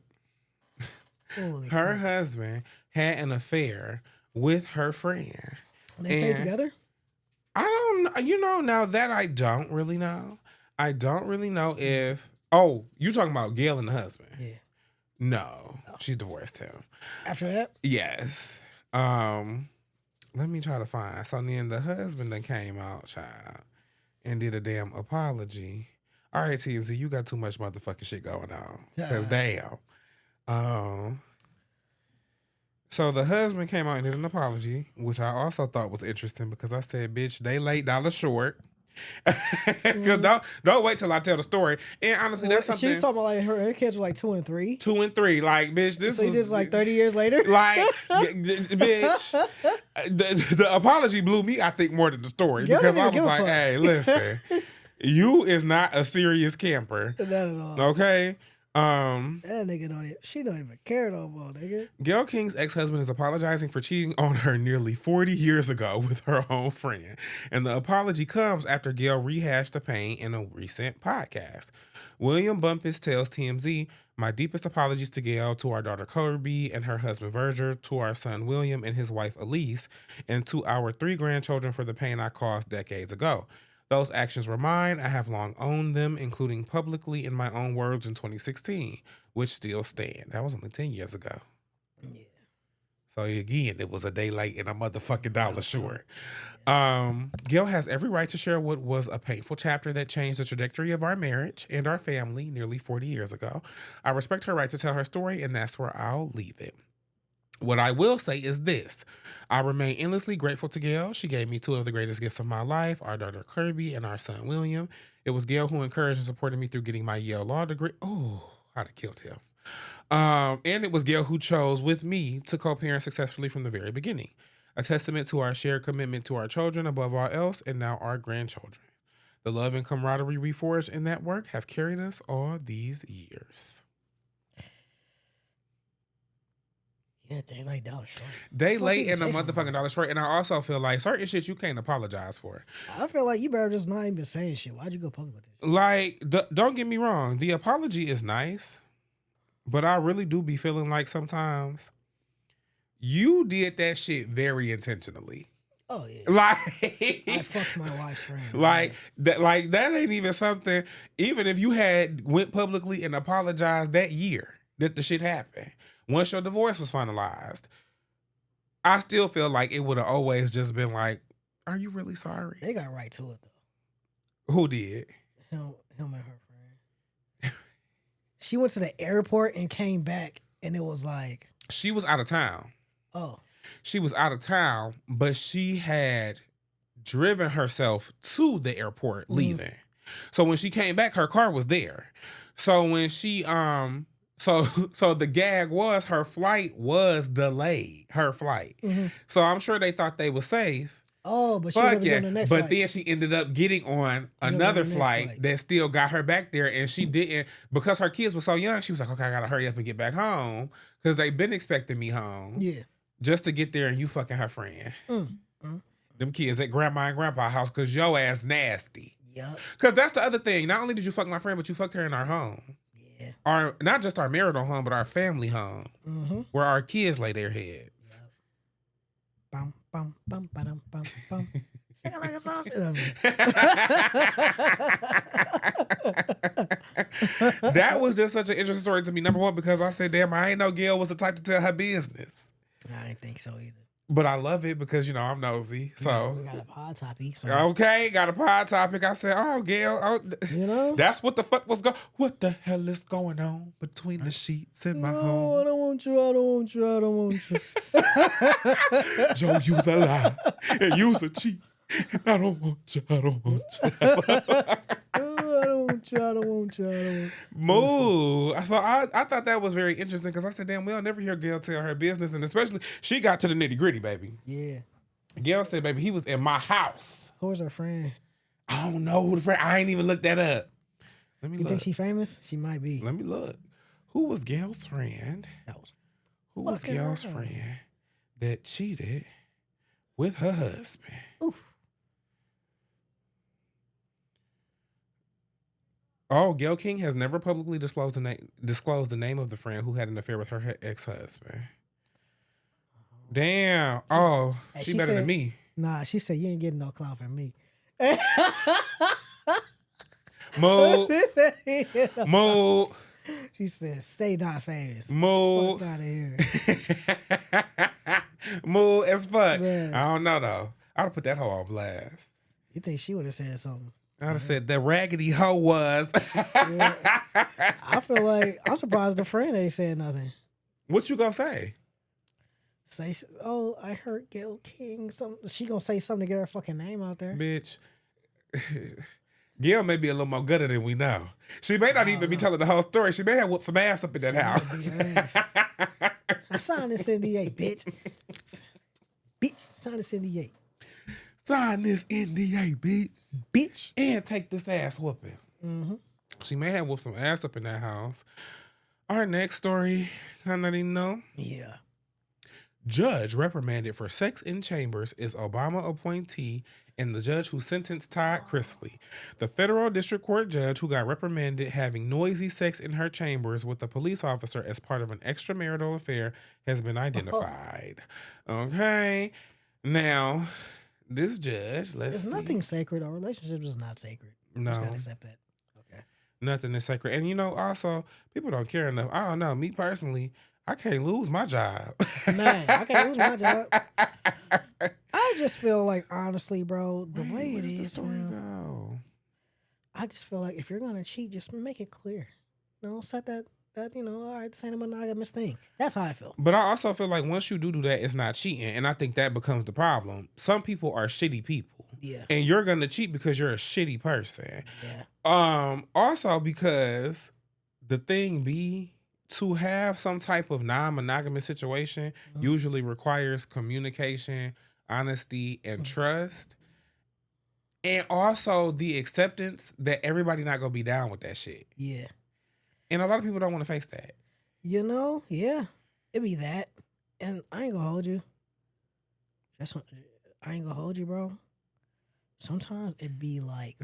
Her husband had an affair with her friend. They stayed together? I don't know. Now that I don't really know. I don't really know if. Oh, you talking about Gayle and the husband? Yeah. No, she divorced him. After that? Yes. Let me try to find. So then the husband that came out, child, and did a damn apology. All right, TMZ, you got too much motherfucking shit going on. Because damn. So the husband came out and did an apology, which I also thought was interesting because I said, bitch, they late $1 short. Because don't wait till I tell the story. And honestly, that's something. She was talking about like her kids were like 2 and 3. 2 and 3, like bitch. This so was just like 30 years later. Like, bitch. The apology blew me, I think, more than the story because I was like, hey, listen, you is not a serious camper. Not at all. Okay. That nigga she don't even care no more, nigga. Gayle King's ex-husband is apologizing for cheating on her nearly 40 years ago with her own friend. And the apology comes after Gayle rehashed the pain in a recent podcast. William Bumpus tells TMZ, my deepest apologies to Gayle, to our daughter Kirby and her husband Verger, to our son William and his wife Elise, and to our 3 grandchildren for the pain I caused decades ago. Those actions were mine. I have long owned them, including publicly in my own words in 2016, which still stand. That was only 10 years ago. Yeah. So again, it was a day late and a motherfucking dollar short. Gayle has every right to share what was a painful chapter that changed the trajectory of our marriage and our family nearly 40 years ago. I respect her right to tell her story, and that's where I'll leave it. What I will say is this. I remain endlessly grateful to Gayle. She gave me 2 of the greatest gifts of my life, our daughter Kirby and our son William. It was Gayle who encouraged and supported me through getting my Yale law degree. Oh, I'd have killed him. And it was Gayle who chose with me to co-parent successfully from the very beginning. A testament to our shared commitment to our children above all else, and now our grandchildren. The love and camaraderie we forged in that work have carried us all these years. Yeah, they late dollar short. They late and a motherfucking dollar short. And I also feel like certain shit you can't apologize for. I feel like you better just not even saying shit. Why'd you go public with this? Like, don't get me wrong. The apology is nice. But I really do be feeling like sometimes you did that shit very intentionally. Oh yeah. Like I fucked my wife's friend. Like that ain't even something. Even if you had went publicly and apologized that year that the shit happened, once your divorce was finalized, I still feel like it would have always just been like, are you really sorry? They got right to it though. Who did? Him and her friend. She went to the airport and came back, and it was like she was out of town. Oh. She was out of town, but she had driven herself to the airport leaving. So when she came back, her car was there. So when she so the gag was her flight was delayed. Her flight. So I'm sure they thought they were safe. Oh, but she was going to the next flight. But then she ended up getting on another flight that still got her back there, and she didn't, because her kids were so young. She was like, okay, I gotta hurry up and get back home because they've been expecting me home. Yeah. Just to get there, and you fucking her friend. Them kids at grandma and grandpa's house because your ass nasty. Yep. Because that's the other thing. Not only did you fuck my friend, but you fucked her in our home. Yeah. Our not just our marital home, but our family home, where our kids lay their heads. Bum, bum, bum, ba-dum, bum, bum. Like a sausage. That was just such an interesting story to me. Number one, because I said, damn, I ain't know Gayle was the type to tell her business. I didn't think so either. But I love it because, you know, I'm nosy. So we got a pod topic. So. Okay, got a pod topic. I said, oh, Gayle, you know, that's what the fuck was going. What the hell is going on between the sheets in my home? I don't want you. I don't want you. I don't want you. Joe, you's a lie and you's a cheat. I don't want you. I don't want you. I don't want you. I don't want you. I don't want you. Moo. So I thought that was very interesting because I said, damn, we'll never hear Gayle tell her business. And especially, she got to the nitty gritty, baby. Yeah. Gayle said, baby, he was in my house. Who was her friend? I don't know who the friend. I ain't even looked that up. Let me look. You think she famous? She might be. Let me look. Who was Gayle's friend? Who was Gayle's friend that cheated with her husband? Oof. Oh, Gayle King has never publicly disclosed the name of the friend who had an affair with her ex-husband. Damn. Oh, she better than me. Nah, she said you ain't getting no clout from me. Mo. Mo. She said, stay not famous. Mo. Fuck out of here. Mo as fuck. Man. I don't know, though. I'd have put that hoe on blast. You think she would have said something? I'd have said the raggedy hoe was. Yeah. I feel like I'm surprised the friend ain't said nothing. What you gonna say? Say, oh, I heard Gayle King. She gonna say something to get her fucking name out there. Bitch, Gayle may be a little more gooder than we know. She may not even be telling the whole story. She may have whooped some ass up in that house. I signed this NDA, bitch. Bitch, sign this NDA. Sign this NDA, bitch. Bitch. And take this ass whooping. Mm-hmm. She may have whooped some ass up in that house. Our next story, I don't even know. Yeah. Judge reprimanded for sex in chambers is Obama appointee and the judge who sentenced Todd Chrisley. The federal district court judge who got reprimanded having noisy sex in her chambers with a police officer as part of an extramarital affair has been identified. Okay. Now, this judge, There's nothing sacred. Our relationship is not sacred. No. Just gotta accept that. Okay. Nothing is sacred. And also, people don't care enough. I don't know. Me personally, I can't lose my job. Man, I can't lose my job. I just feel like, honestly, bro, the way it is, man, I just feel like if you're gonna cheat, just make it clear. Set that all right, this ain't a monogamous thing. That's how I feel. But I also feel like once you do that, it's not cheating. And I think that becomes the problem. Some people are shitty people. Yeah. And you're gonna cheat because you're a shitty person. Yeah. Also because the thing be, to have some type of non-monogamous situation usually requires communication, honesty, and trust. And also the acceptance that everybody not gonna be down with that shit. Yeah. And a lot of people don't want to face that. Yeah. It be that. And I ain't gonna hold you. I ain't gonna hold you, bro. Sometimes it be like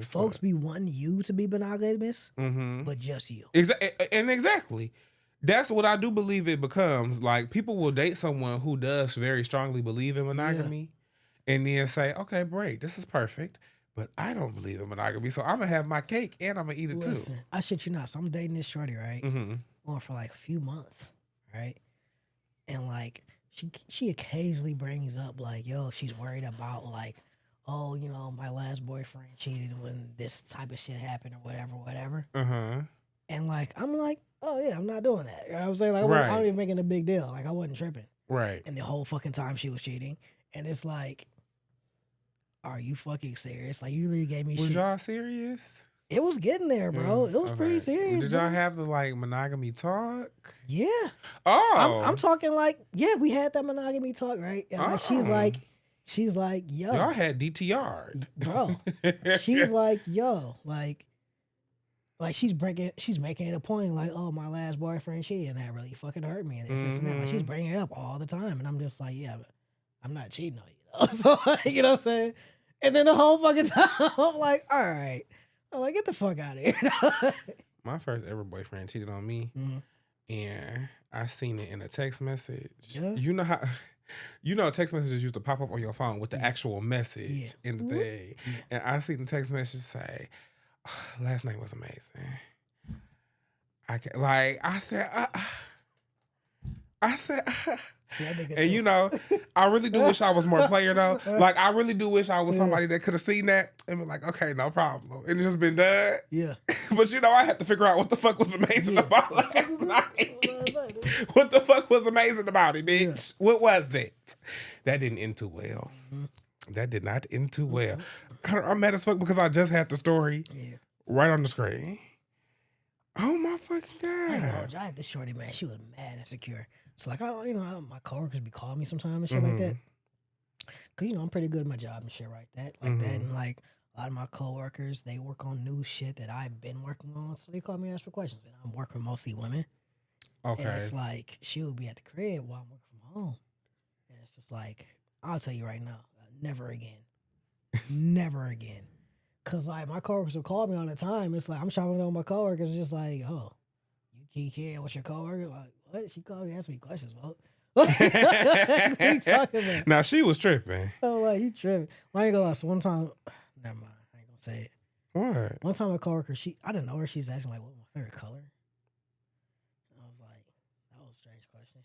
folks be wanting you to be monogamous, but just you. Exactly. That's what I do believe it becomes. Like, people will date someone who does very strongly believe in monogamy and then say, okay, great, this is perfect, but I don't believe in monogamy, so I'm going to have my cake and I'm going to eat it too. I shit you not. So I'm dating this shorty, right? Going for like a few months, right? And like, she occasionally brings up like, yo, she's worried about like, oh, my last boyfriend cheated when this type of shit happened or whatever. And like, I'm like, oh yeah, I'm not doing that. You know what I'm saying? Like, I wasn't even making a big deal. Like, I wasn't tripping. Right. And the whole fucking time she was cheating. And it's like, are you fucking serious? Like, you really gave me shit. Was y'all serious? It was getting there, bro. It was pretty serious. Did y'all have the like monogamy talk? Yeah. Oh. I'm talking like, yeah, we had that monogamy talk, right? And like, she's like, yo. Y'all had DTR. Bro. She's like, yo, like she's making it a point like, oh, my last boyfriend cheated and that really fucking hurt me. And this and that. Like, she's bringing it up all the time. And I'm just like, yeah, but I'm not cheating on you. So, like, you know what I'm saying? And then the whole fucking time, I'm like, all right. I'm like, get the fuck out of here. My first ever boyfriend cheated on me. And I seen it in a text message. Yeah. You know how... text messages used to pop up on your phone with the actual message in the thing. Yeah. And I see the text message say, oh, last night was amazing. I said, and I really do wish I was more player though. Like, I really do wish I was somebody that could have seen that and be like, okay, no problem. And it's just been done. Yeah. But I had to figure out what the fuck was amazing about last night. What the fuck was amazing about it, bitch? Yeah. What was it? That didn't end too well. That did not end too well. I'm mad as fuck because I just had the story right on the screen. Oh my fucking God. I had this shorty, man. She was mad insecure. So like, my coworkers be calling me sometimes and shit like that. Cause I'm pretty good at my job and shit like that. And like a lot of my coworkers, they work on new shit that I've been working on. So they call me and ask for questions. And I'm working with mostly women. Okay. And it's like, she'll be at the crib while I'm working from home. And it's just like, I'll tell you right now, never again. Never again. Cause like my coworkers will call me all the time. It's like, I'm shopping with my coworkers. It's just like, oh, you can't what's your coworker? Like, what? She called me, asked me questions, bro. What are you talking about? Now she was tripping. Oh, like, you tripping. I ain't gonna lie. So one time, never mind. I ain't gonna say it. What? One time, my coworker, I didn't know her. She's asking like, "What's my favorite color?" And I was like, "That was a strange question."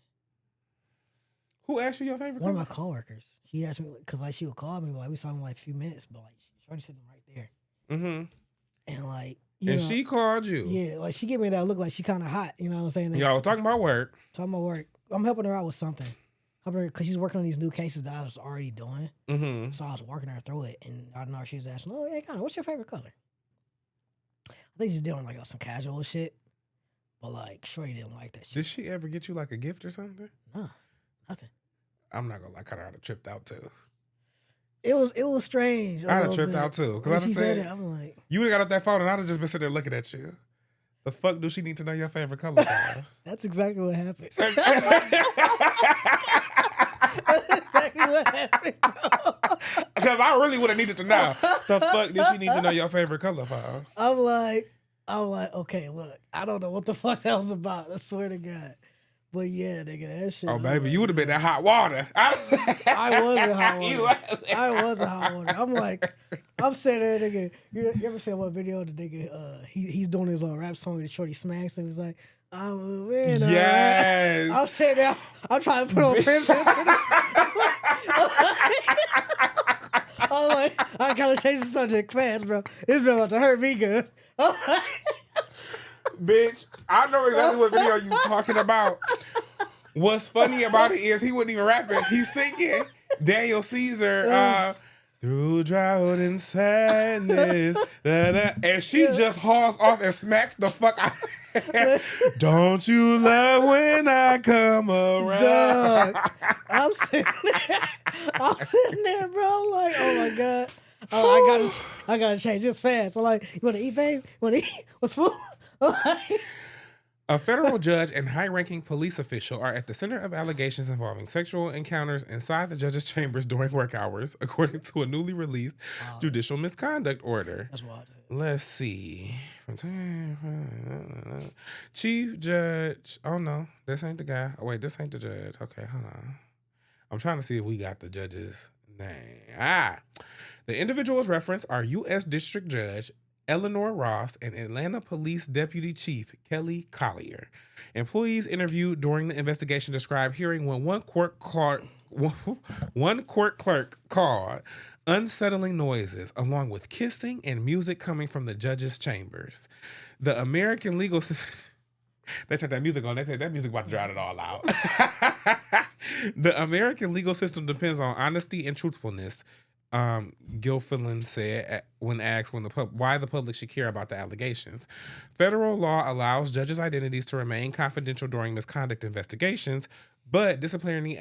Who asked you your favorite color? One of my coworkers. She asked me because like she would call me, like we saw him like a few minutes, but like shorty sitting right there. And like. She called you. Yeah, like she gave me that look like she kind of hot. You know what I'm saying? Yeah, I was talking about work. Talking about work. I'm helping her out with something. because she's working on these new cases that I was already doing. Mm-hmm. So I was working her through it, and I know she was asking, "Oh, hey, Connor, what's your favorite color?" I think she's doing like some casual shit, but like, Shorty didn't like that shit. Did she ever get you like a gift or something? No, nothing. I'm not gonna lie, Connor, I'd have tripped out too. It was strange. I'd have tripped out too. When Because she I said said, it, I'm like, you would have got off that phone and I'd have just been sitting there looking at you. The fuck do she need to know your favorite color for? that's exactly what happened. That's exactly what happened, bro. Because I really would have needed to know. The fuck did she need to know your favorite color for? I'm like, okay, look, I don't know what the fuck that was about. I swear to God. But yeah, nigga, that shit. Oh, baby, you would have been in hot water. I was in hot You water. was. I was in hot water. I'm like, I'm sitting there, nigga. You ever seen one video of the nigga? He's doing his own rap song with Shorty smacks and he's like, I'm a winner. Yes. I'm sitting there. I'm trying to put on Princess. I'm like, I gotta change the subject fast, bro. It's been about to hurt me good. Bitch, I know exactly what video you talking about. What's funny about it is he wasn't even rapping. He's singing Daniel Caesar, through drought and sadness. Da, da, and she just hauls off and smacks the fuck out. Don't you love when I come around? Dog, I'm sitting there, bro. I'm like, oh my God. Oh, I gotta change this fast. I'm like, you wanna eat, babe? Wanna eat? What's food? A federal judge and high-ranking police official are at the center of allegations involving sexual encounters inside the judge's chambers during work hours, according to a newly released judicial misconduct order. That's wild. Let's see. Chief Judge. Oh, no. This ain't the guy. Oh, wait. This ain't the judge. Okay, hold on. I'm trying to see if we got the judge's name. The individuals referenced are U.S. District Judge Eleanor Ross and Atlanta Police Deputy Chief Kelly Collier. Employees interviewed during the investigation described hearing when one court clerk called unsettling noises along with kissing and music coming from the judge's chambers. The American legal system... They turned that music on. They said that music about to drown it all out. The American legal system depends on honesty and truthfulness, Gilfillan said when asked why the public should care about the allegations. Federal law allows judges' identities to remain confidential during misconduct investigations, but disciplinary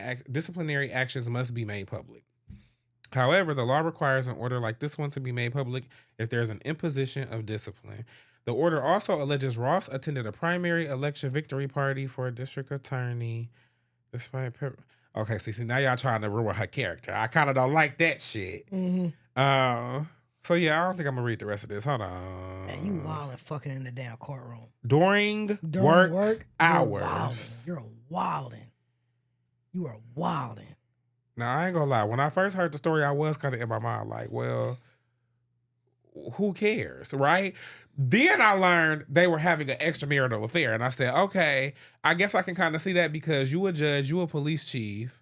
actions must be made public. However, the law requires an order like this one to be made public if there is an imposition of discipline. The order also alleges Ross attended a primary election victory party for a district attorney. Okay, see, now y'all trying to ruin her character. I kind of don't like that shit. Mm-hmm. So yeah, I don't think I'm gonna read the rest of this. Hold on. Man, you wild and fucking in the damn courtroom. During work hours. You're wilding. You are wilding. Now, I ain't gonna lie. When I first heard the story, I was kind of in my mind like, well, who cares, right? Then I learned they were having an extramarital affair. And I said, okay, I guess I can kind of see that because you a judge, you a police chief.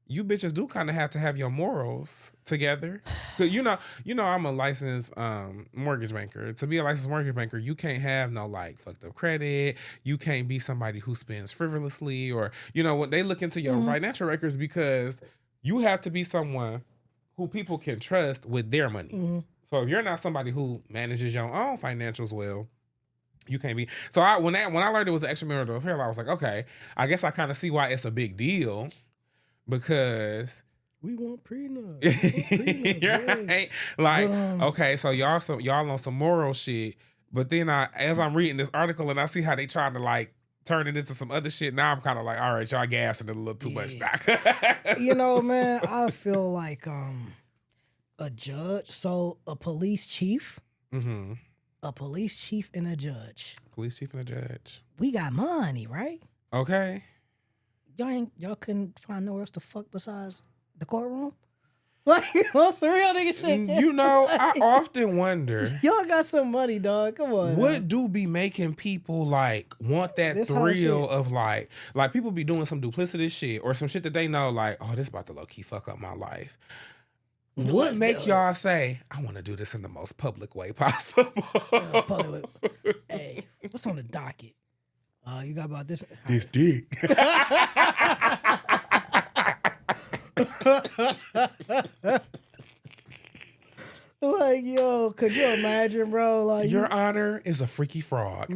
You bitches do kind of have to have your morals together. Cause you know, I'm a licensed mortgage banker. To be a licensed mortgage banker, you can't have no like fucked up credit. You can't be somebody who spends frivolously or, when they look into your financial records because you have to be someone who people can trust with their money. Mm-hmm. So if you're not somebody who manages your own financials well, you can't be. So when I learned it was an extramarital affair, I was like, okay, I guess I kind of see why it's a big deal because we want prenups. Right? Like, okay, so y'all on some moral shit, but then as I'm reading this article and I see how they trying to like turn it into some other shit, now I'm kind of like, all right, y'all gassing it a little too much now. Man, I feel like a judge, so a police chief, a police chief and a judge. Police chief and a judge. We got money, right? Okay. Y'all couldn't find nowhere else to fuck besides the courtroom? Like, what's the real nigga shit? I often wonder. Y'all got some money, dog. Come on. What do be making people like want that this thrill of like people be doing some duplicitous shit or some shit that they know like, oh, this about to low key fuck up my life. What make y'all say, I want to do this in the most public way possible? Hey, what's on the docket? You got about this? This dick. Could you imagine, bro? Like Your Honor is a freaky frog.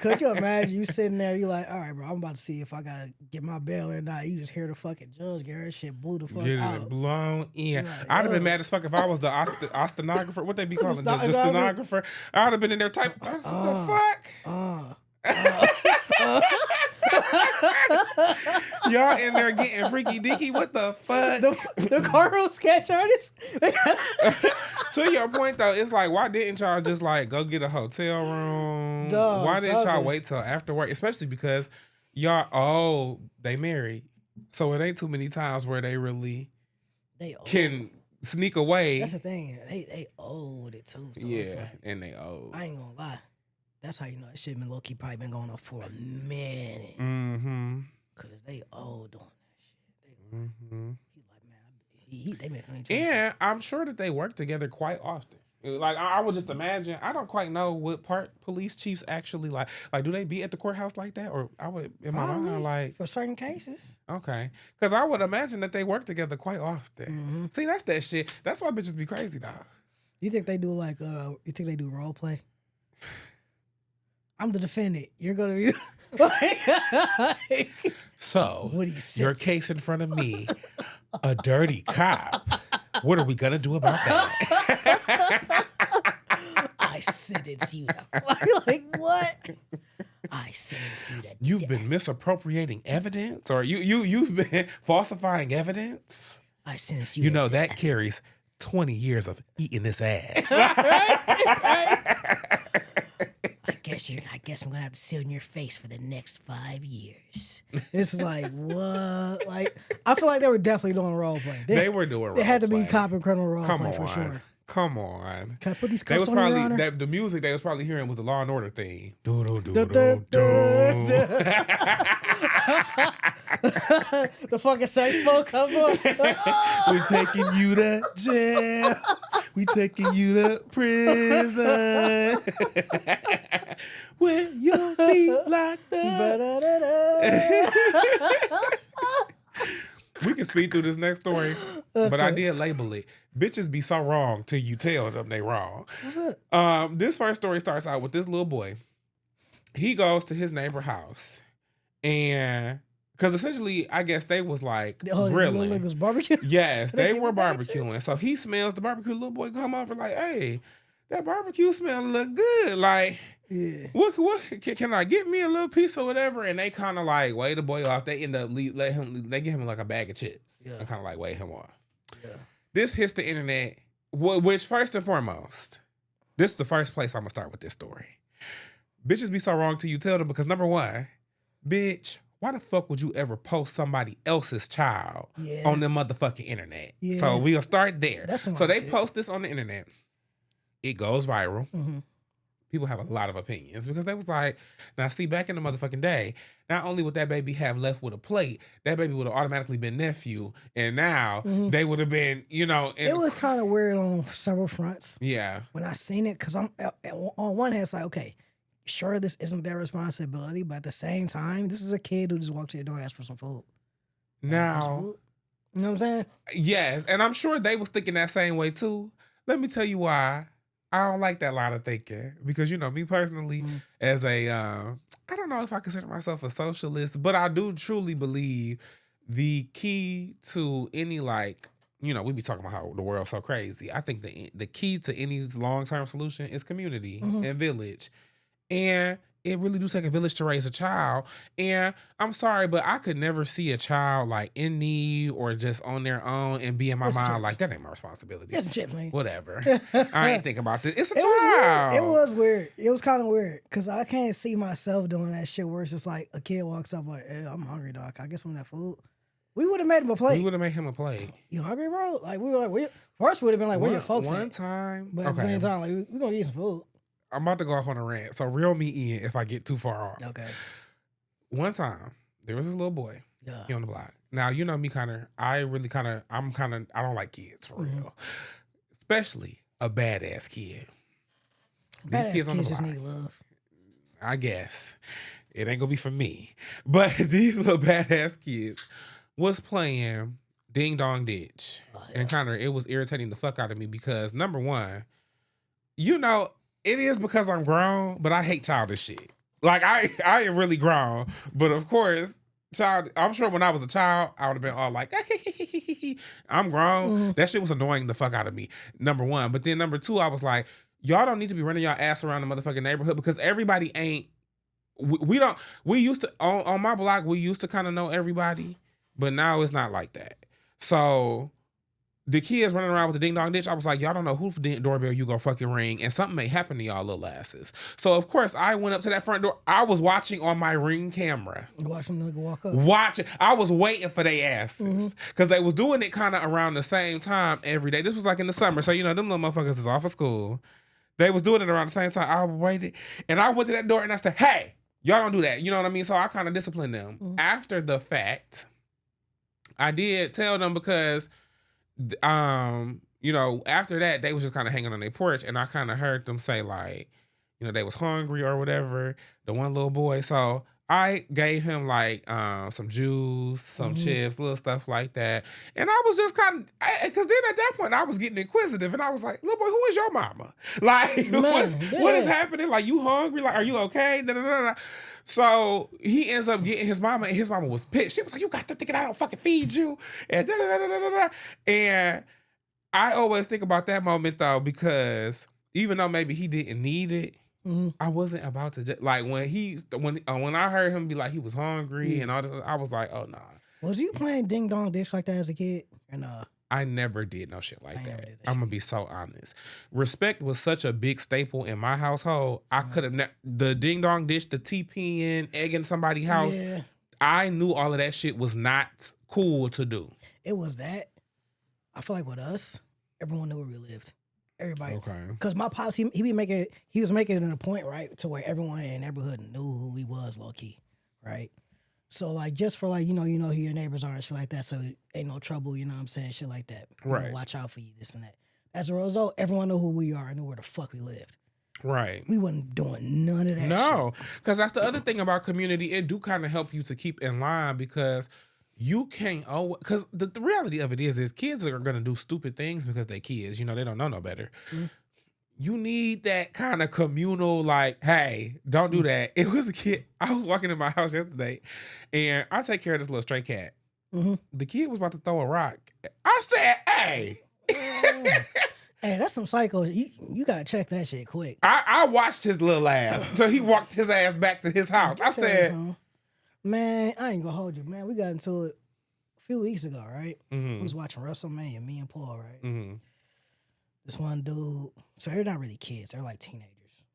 could you imagine you sitting there? You like, all right, bro. I'm about to see if I gotta get my bail or not. You just hear the fucking judge get her shit blew the fuck Get out. it blown in. Like, I'd have been mad as fuck if I was the stenographer. What they be calling the stenographer? I'd have been in there type. What the fuck? Y'all in there getting freaky deaky. What the fuck? The Carl sketch artist. To your point though, it's like, why didn't y'all just like go get a hotel room? Dog, Why didn't y'all something. wait till after work? Especially because y'all, they married. So it ain't too many times where they really They old. can sneak away. That's the thing. They old with it too. So it's Yeah, like, and they old. I ain't gonna lie. That's how you know that shit been low key probably been going on for a minute. Mm-hmm. Cause they old doing that shit. Mm-hmm. He like, man, they been feeling And I'm sure that they work together quite often. Like I would just imagine. I don't quite know what part police chiefs actually like. Like, do they be at the courthouse like that, or I would in my mind like for certain cases. okay, because I would imagine that they work together quite often. Mm-hmm. See, that's that shit. That's why bitches be crazy, dog. You think they do like you think they do role play? I'm the defendant. You're gonna be So what do you say? your case in front of me, a dirty cop. What are we gonna do about that? I sentence you to like what? I sentence you to You've been misappropriating evidence, or you've been falsifying evidence. I sentence you. You to know death. that carries 20 years of eating this ass. I guess I'm gonna have to sit in your face for the next 5 years. It's like what? Like I feel like they were definitely doing role play. They were doing role They had to be play. cop and criminal role Come play on. for sure. Come on. Can I put these They cuffs was on, Your probably Honor? the music they was probably hearing was the Law and Order theme. Do do do Da, do da, do. The fucking saxophone comes on. We taking you to jail. We taking you to prison. Where you'll be locked up. Ba-da-da-da. We can speed through this next story, but I did label it. Bitches be so wrong till you tell them they wrong. What's up? This first story starts out with this little boy. He goes to his neighbor's house, and because essentially, I guess they was like grilling. It was barbecue. Yes, They they gave were him bag of barbecuing. chips. So he smells the barbecue. Little boy come over like, hey, that barbecue smell look good. Like, Yeah. what can I get me a little piece or whatever? And they kind of like weigh the boy off. They end up they give him like a bag of chips. Yeah. And kind of like weigh him off. Yeah. This hits the internet, which first and foremost, this is the first place I'm gonna start with this story. Bitches be so wrong till you tell them, because number one, bitch, why the fuck would you ever post somebody else's child Yeah. on the motherfucking internet? Yeah. So we'll start there. That's some so they shit. post this on the internet. It goes viral. Mm-hmm. People have a lot of opinions because they was like, now see, back in the motherfucking day, not only would that baby have left with a plate, that baby would have automatically been nephew, and now they would have been, It was kind of weird on several fronts yeah. when I seen it, because I'm on one hand, it's like, okay, sure, this isn't their responsibility, but at the same time, this is a kid who just walked to your door and asked for some food. Now, You know what I'm saying? yes, and I'm sure they was thinking that same way too. Let me tell you why. I don't like that line of thinking, because me personally, as a I don't know if I consider myself a socialist, but I do truly believe the key to any, like, we be talking about how the world's so crazy. I think the key to any long-term solution is community and village. And it really do take a village to raise a child. And I'm sorry, but I could never see a child like in need or just on their own and be in my It's mind chips. like, that ain't my responsibility. It's some chips, man. Whatever. I ain't think about this. It's a It was weird. child. It was weird. It was kind of weird, because I can't see myself doing that shit where it's just like a kid walks up like, hey, I'm hungry, dog. Can I get some of that food? We would have made him a plate. We would have made him a plate. You hungry, bro? Like, we were like, first would have been like, where your folks One at? time. But at the same time, like, we gonna eat some food. I'm about to go off on a rant. So reel me in if I get too far off. Okay. One time, there was this little boy. Yeah. He on the block. Now, you know me I don't like kids for real. Especially a badass kid. Badass kids on the kids just block. need love. I guess. It ain't gonna be for me. But these little badass kids was playing Ding Dong Ditch. Oh, yeah. And it was irritating the fuck out of me because, number one, you know, it is because I'm grown, but I hate childish shit. Like I am really grown, but of course, I'm sure when I was a child, I would have been all like, I'm grown. That shit was annoying the fuck out of me. Number one, but then number two, I was like, y'all don't need to be running y'all ass around the motherfucking neighborhood because everybody ain't. We don't. We used to on my block. We used to kind of know everybody, but now it's not like that. So the kids running around with the ding dong ditch, I was like, y'all don't know whose doorbell you gonna fucking ring, and something may happen to y'all little asses. So of course I went up to that front door. I was watching on my Ring camera. Watching them nigga walk up. Watching. I was waiting for they asses because they was doing it kind of around the same time every day. This was like in the summer, so you know them little motherfuckers is off of school. They was doing it around the same time. I waited, and I went to that door and I said, "Hey, y'all don't do that." You know what I mean? So I kind of disciplined them. After the fact, I did tell them because. You know, after that, they was just kind of hanging on their porch, and I kind of heard them say like, you know, they was hungry or whatever. The one little boy, so I gave him like some juice, some chips, little stuff like that, and I was just kind of because then at that point I was getting inquisitive, and I was like, little boy, who is your mama? Like, what is happening? Like, you hungry? Like, are you okay? Da, da, da, da. So he ends up getting his mama, and his mama was pissed. She was like, "You got to think I don't fucking feed you," and da, da, da, da, da, da. And I always think about that moment though, because even though maybe he didn't need it, I wasn't about to like when I heard him be like he was hungry and all this, I was like, oh nah. Was you playing ding dong ditch like that as a kid? And I never did no shit like that. I'm gonna be so honest. Respect was such a big staple in my household. I could have the ding dong ditch, the TPing, egging somebody's house. Yeah. I knew all of that shit was not cool to do. It was that. I feel like with us, everyone knew where we lived. Everybody. Okay. Because my pops, he was making it a point, right, to where everyone in the neighborhood knew who he was, low key, right? So like just for like, you know who your neighbors are and shit like that, so ain't no trouble, you know what I'm saying, shit like that. Right. You know, watch out for you, this and that. As a result, everyone knew who we are and knew where the fuck we lived. Right. We wasn't doing none of that shit. No, because that's the other thing about community. It do kind of help you to keep in line because you can't always, because the reality of it is kids are going to do stupid things because they kids, you know, they don't know no better. You need that kind of communal, like, hey, don't do that. It was a kid. I was walking in my house yesterday, and I take care of this little stray cat. The kid was about to throw a rock. I said, hey. Hey, that's some psycho. You got to check that shit quick. I watched his little ass until he walked his ass back to his house. I said, man, I ain't going to hold you, man. We got into it a few weeks ago, right? We was watching WrestleMania, me and Paul, right? This one dude, so they're not really kids. They're like teenagers.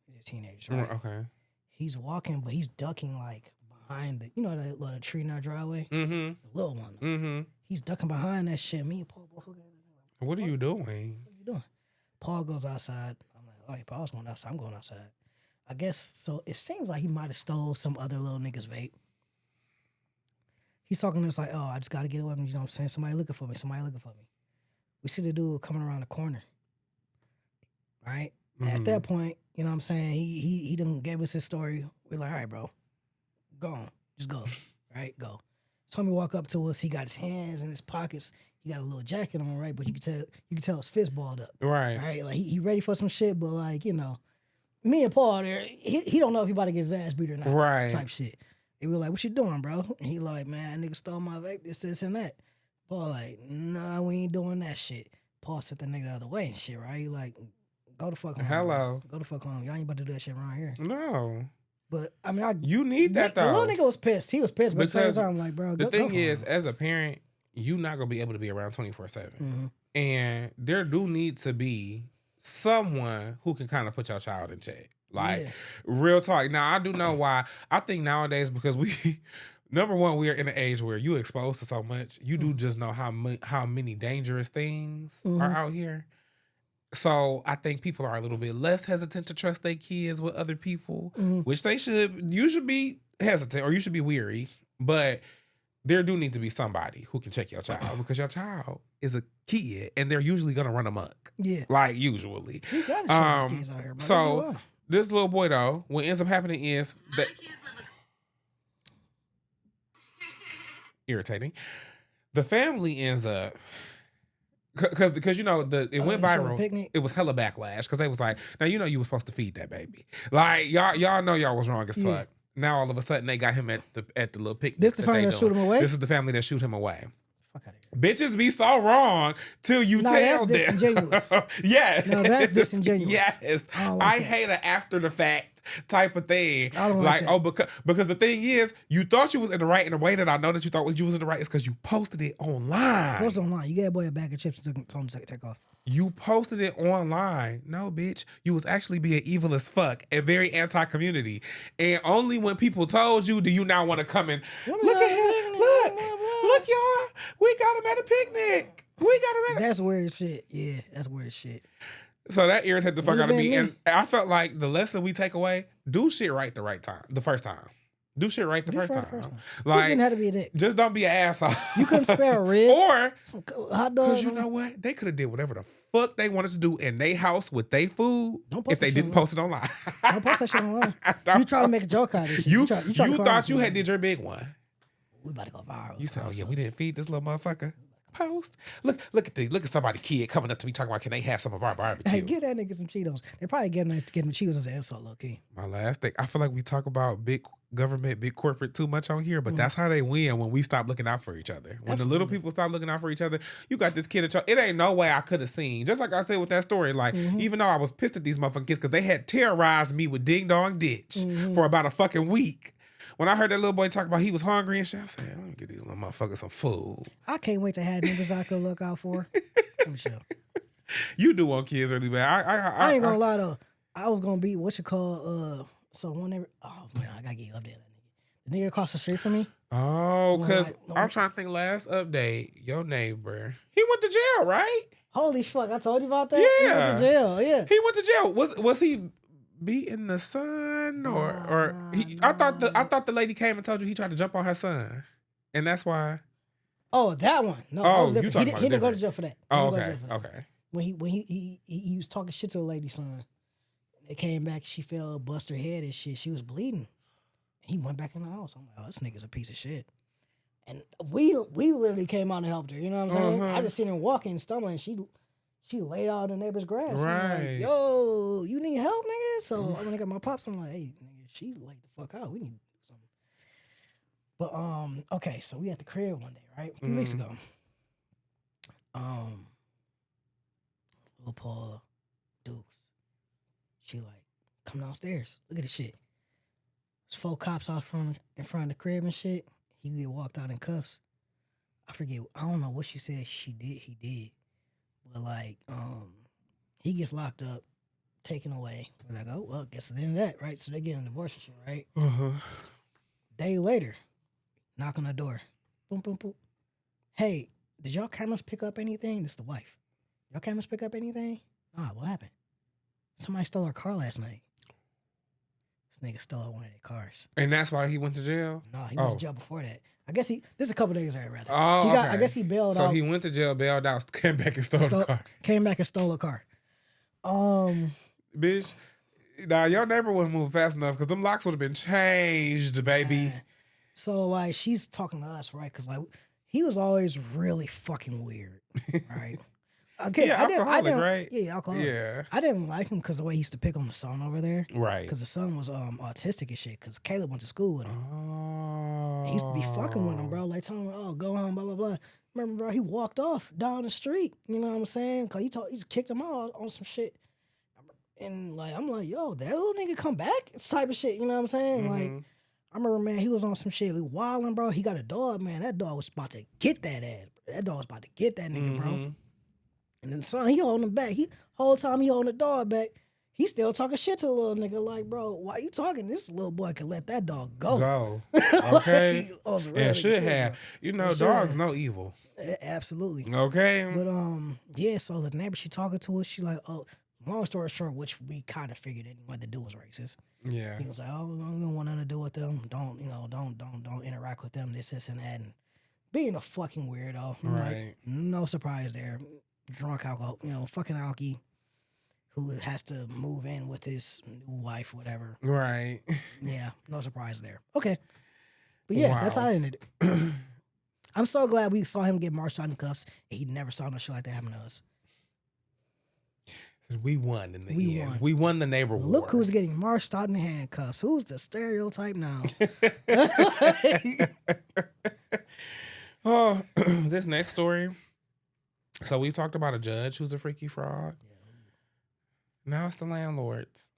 They're teenagers, right? Okay. He's walking, but he's ducking like behind the, you know, that little tree in our driveway? The little one. He's ducking behind that shit. Me and Paul both looking at him. What are you doing? What are you doing? Paul goes outside. I'm like, oh, hey, Paul's going outside. I'm going outside. I guess, so it seems like he might have stole some other little nigga's vape. He's talking to us like, oh, I just got to get away from, you know what I'm saying? Somebody looking for me. We see the dude coming around the corner. Right? At that point, you know what I'm saying, he done gave us his story. We're like, all right, bro, go on. Just go. Right? Go. So homie walk up to us. He got his hands in his pockets. He got a little jacket on, right? But you can tell his fist balled up. Right. Right? Like he ready for some shit, but like, you know, me and Paul there, he don't know if he about to get his ass beat or not. Right. Type shit. And we were like, what you doing, bro? And he like, man, that nigga stole my vape, this, and that. Paul like, nah, we ain't doing that shit. Paul sent the nigga the other way and shit, right? He like, go the fuck home. Hello. Bro. Go the fuck home. Y'all ain't about to do that shit around here. No. But I mean, you need that though. The little nigga was pissed. He was pissed, but at the same time, I'm like, bro, the thing is, as a parent, you not gonna be able to be around 24/7, and there do need to be someone who can kind of put your child in check. Like, real talk. Now, I do know why. I think nowadays, because number one, we are in an age where you exposed to so much. You do just know how many dangerous things are out here. So I think people are a little bit less hesitant to trust their kids with other people, which they should. You should be hesitant or you should be weary. But there do need to be somebody who can check your child because your child is a kid and they're usually going to run amok. Yeah. Like, usually. You got to show these kids out here, bro. So this little boy, though, what ends up happening is that... irritating. The family ends up Because you know it went you saw the viral. picnic? It was hella backlash because they was like, now you know you were supposed to feed that baby. Like y'all know y'all was wrong as Yeah. fuck. Now all of a sudden they got him at the little picnic. This the family that shoot him away? This is the family that shoot him away. Fuck out of here. Bitches be so wrong till you No, tell that's them. disingenuous. Yes. No, that's disingenuous. Yes. I don't like I that. hate an after the fact type of thing. I don't like that. Because the thing is, you thought you was in the right, and the way that I know that you thought you was in the right is because you posted it online. What's online? You gave a boy a bag of chips and told him to take off. You posted it online. No, bitch. You was actually being evil as fuck and very anti-community. And only when people told you do you now want to come and look at him. Look, y'all. We got him at a picnic. That's weird as shit. Yeah, that's weird as shit. So that irritated the fuck out of me. me. And I felt like the lesson we take away, do shit right the first time. Do shit right the first time. Just Like, didn't have to be a dick. just don't be an asshole. You couldn't spare a rib. Or, Some hot dogs. because you know what? They could have did whatever the fuck they wanted to do in their house with their food Don't post if they that shit didn't post it online. Don't post that shit online. You trying to make a joke out of this shit. You try to thought you close had did your big one. We about to go viral. You said, "Oh yeah, we didn't feed this little motherfucker." Post. Look at somebody kid coming up to me talking about can they have some of our barbecue? Hey, get that nigga some Cheetos. They probably getting the Cheetos as an insult, low key. My last thing, I feel like we talk about big government, big corporate too much on here, but that's how they win when we stop looking out for each other. When the little people stop looking out for each other, you got this kid at your, it ain't no way I could have seen. Just like I said with that story, like even though I was pissed at these motherfucking kids because they had terrorized me with Ding Dong Ditch for about a fucking week. When I heard that little boy talk about he was hungry and shit, I said, let me get these little motherfuckers some food. I can't wait to have niggas I could look out for. Let me chill. You do want kids really bad. I ain't gonna lie though. I was gonna be what you call so whenever man, I gotta get you updated. The nigga across the street from me. Oh, because No, I'm trying to think last update, your neighbor. He went to jail, right? Holy fuck, I told you about that? Yeah. He went to jail, yeah. He went to jail. Was he beating the son or he, I thought the lady came and told you he tried to jump on her son. And that's why. Oh, that one. No, Oh, that was you different. talking He about didn't go to different. jail for that. Oh, He didn't go to okay. jail for that. Okay. When he was talking shit to the lady's son. They came back, she fell, bust her head and shit. She was bleeding. He went back in the house. I'm like, oh, this nigga's a piece of shit. And we literally came out and helped her. You know what I'm saying? I just seen her walking, stumbling. She laid out in the neighbor's grass. Right. I'm like, yo, you need help, nigga? So I'm gonna get my pops. I'm like, hey, nigga, she laid the fuck out. We need to do something. But okay, so we at the crib one day, right? A few weeks ago. Little Paul Dukes. She like, come downstairs. Look at this shit. There's 4 cops out in front of the crib and shit. He get walked out in cuffs. I forget. I don't know what she said he did. But like, he gets locked up, taken away. We're like, oh, well, guess it's the end of that, right? So they get a divorce and shit, right? Day later, knock on the door. Boom, boom, boom. Hey, did y'all cameras pick up anything? This is the wife. Y'all cameras pick up anything? Nah, what happened? Somebody stole our car last night. This nigga stole one of their cars. And that's why he went to jail? No, he went to jail before that. I guess this is a couple days later, rather. Oh, okay. I guess he bailed out. So he went to jail, bailed out, came back and stole the car. Came back and stole a car. Bitch, nah, your neighbor wouldn't move fast enough because them locks would have been changed, baby. So, like, she's talking to us, right? Because, like, he was always really fucking weird, right? Okay, Yeah, I didn't, right? Yeah, alcoholic. Yeah. I didn't like him because the way he used to pick on the son over there. Right. Because the son was autistic and shit. Because Caleb went to school with him. Oh. He used to be fucking with him, bro. Like, telling him, oh, go home, blah, blah, blah. Remember, bro, he walked off down the street. You know what I'm saying? Because he just kicked him out on some shit. And, like, I'm like, yo, that little nigga come back? It's type of shit, you know what I'm saying? Like, I remember, man, he was on some shit. He wilding, bro. He got a dog, man. That dog was about to get that ass. That dog was about to get that nigga, bro. And then the son, he holding him back. Whole time he holding the dog back, he still talking shit to the little nigga. Like, bro, why you talking? This little boy can let that dog go. Okay. Like, and should have. Bro. You know, dogs know evil. Absolutely. Okay. But, yeah, so the neighbor, she talking to us. She like, oh, long story short, which we kind of figured anyone to do was racist. Yeah. He was like, oh, I don't want nothing to do with them. Don't interact with them, this, and that. And being a fucking weirdo. Right. Like, no surprise there. Drunk alcohol, fucking alky who has to move in with his new wife, whatever. Right. Yeah, no surprise there. Okay. But yeah, that's how I ended it. I'm so glad we saw him get marched out in cuffs, and he never saw no shit like that happen to us. We won in the end. We won the neighbor war. Look who's getting marched out in handcuffs. Who's the stereotype now? Oh, this next story. So we talked about a judge who's a freaky frog. Now it's the landlords.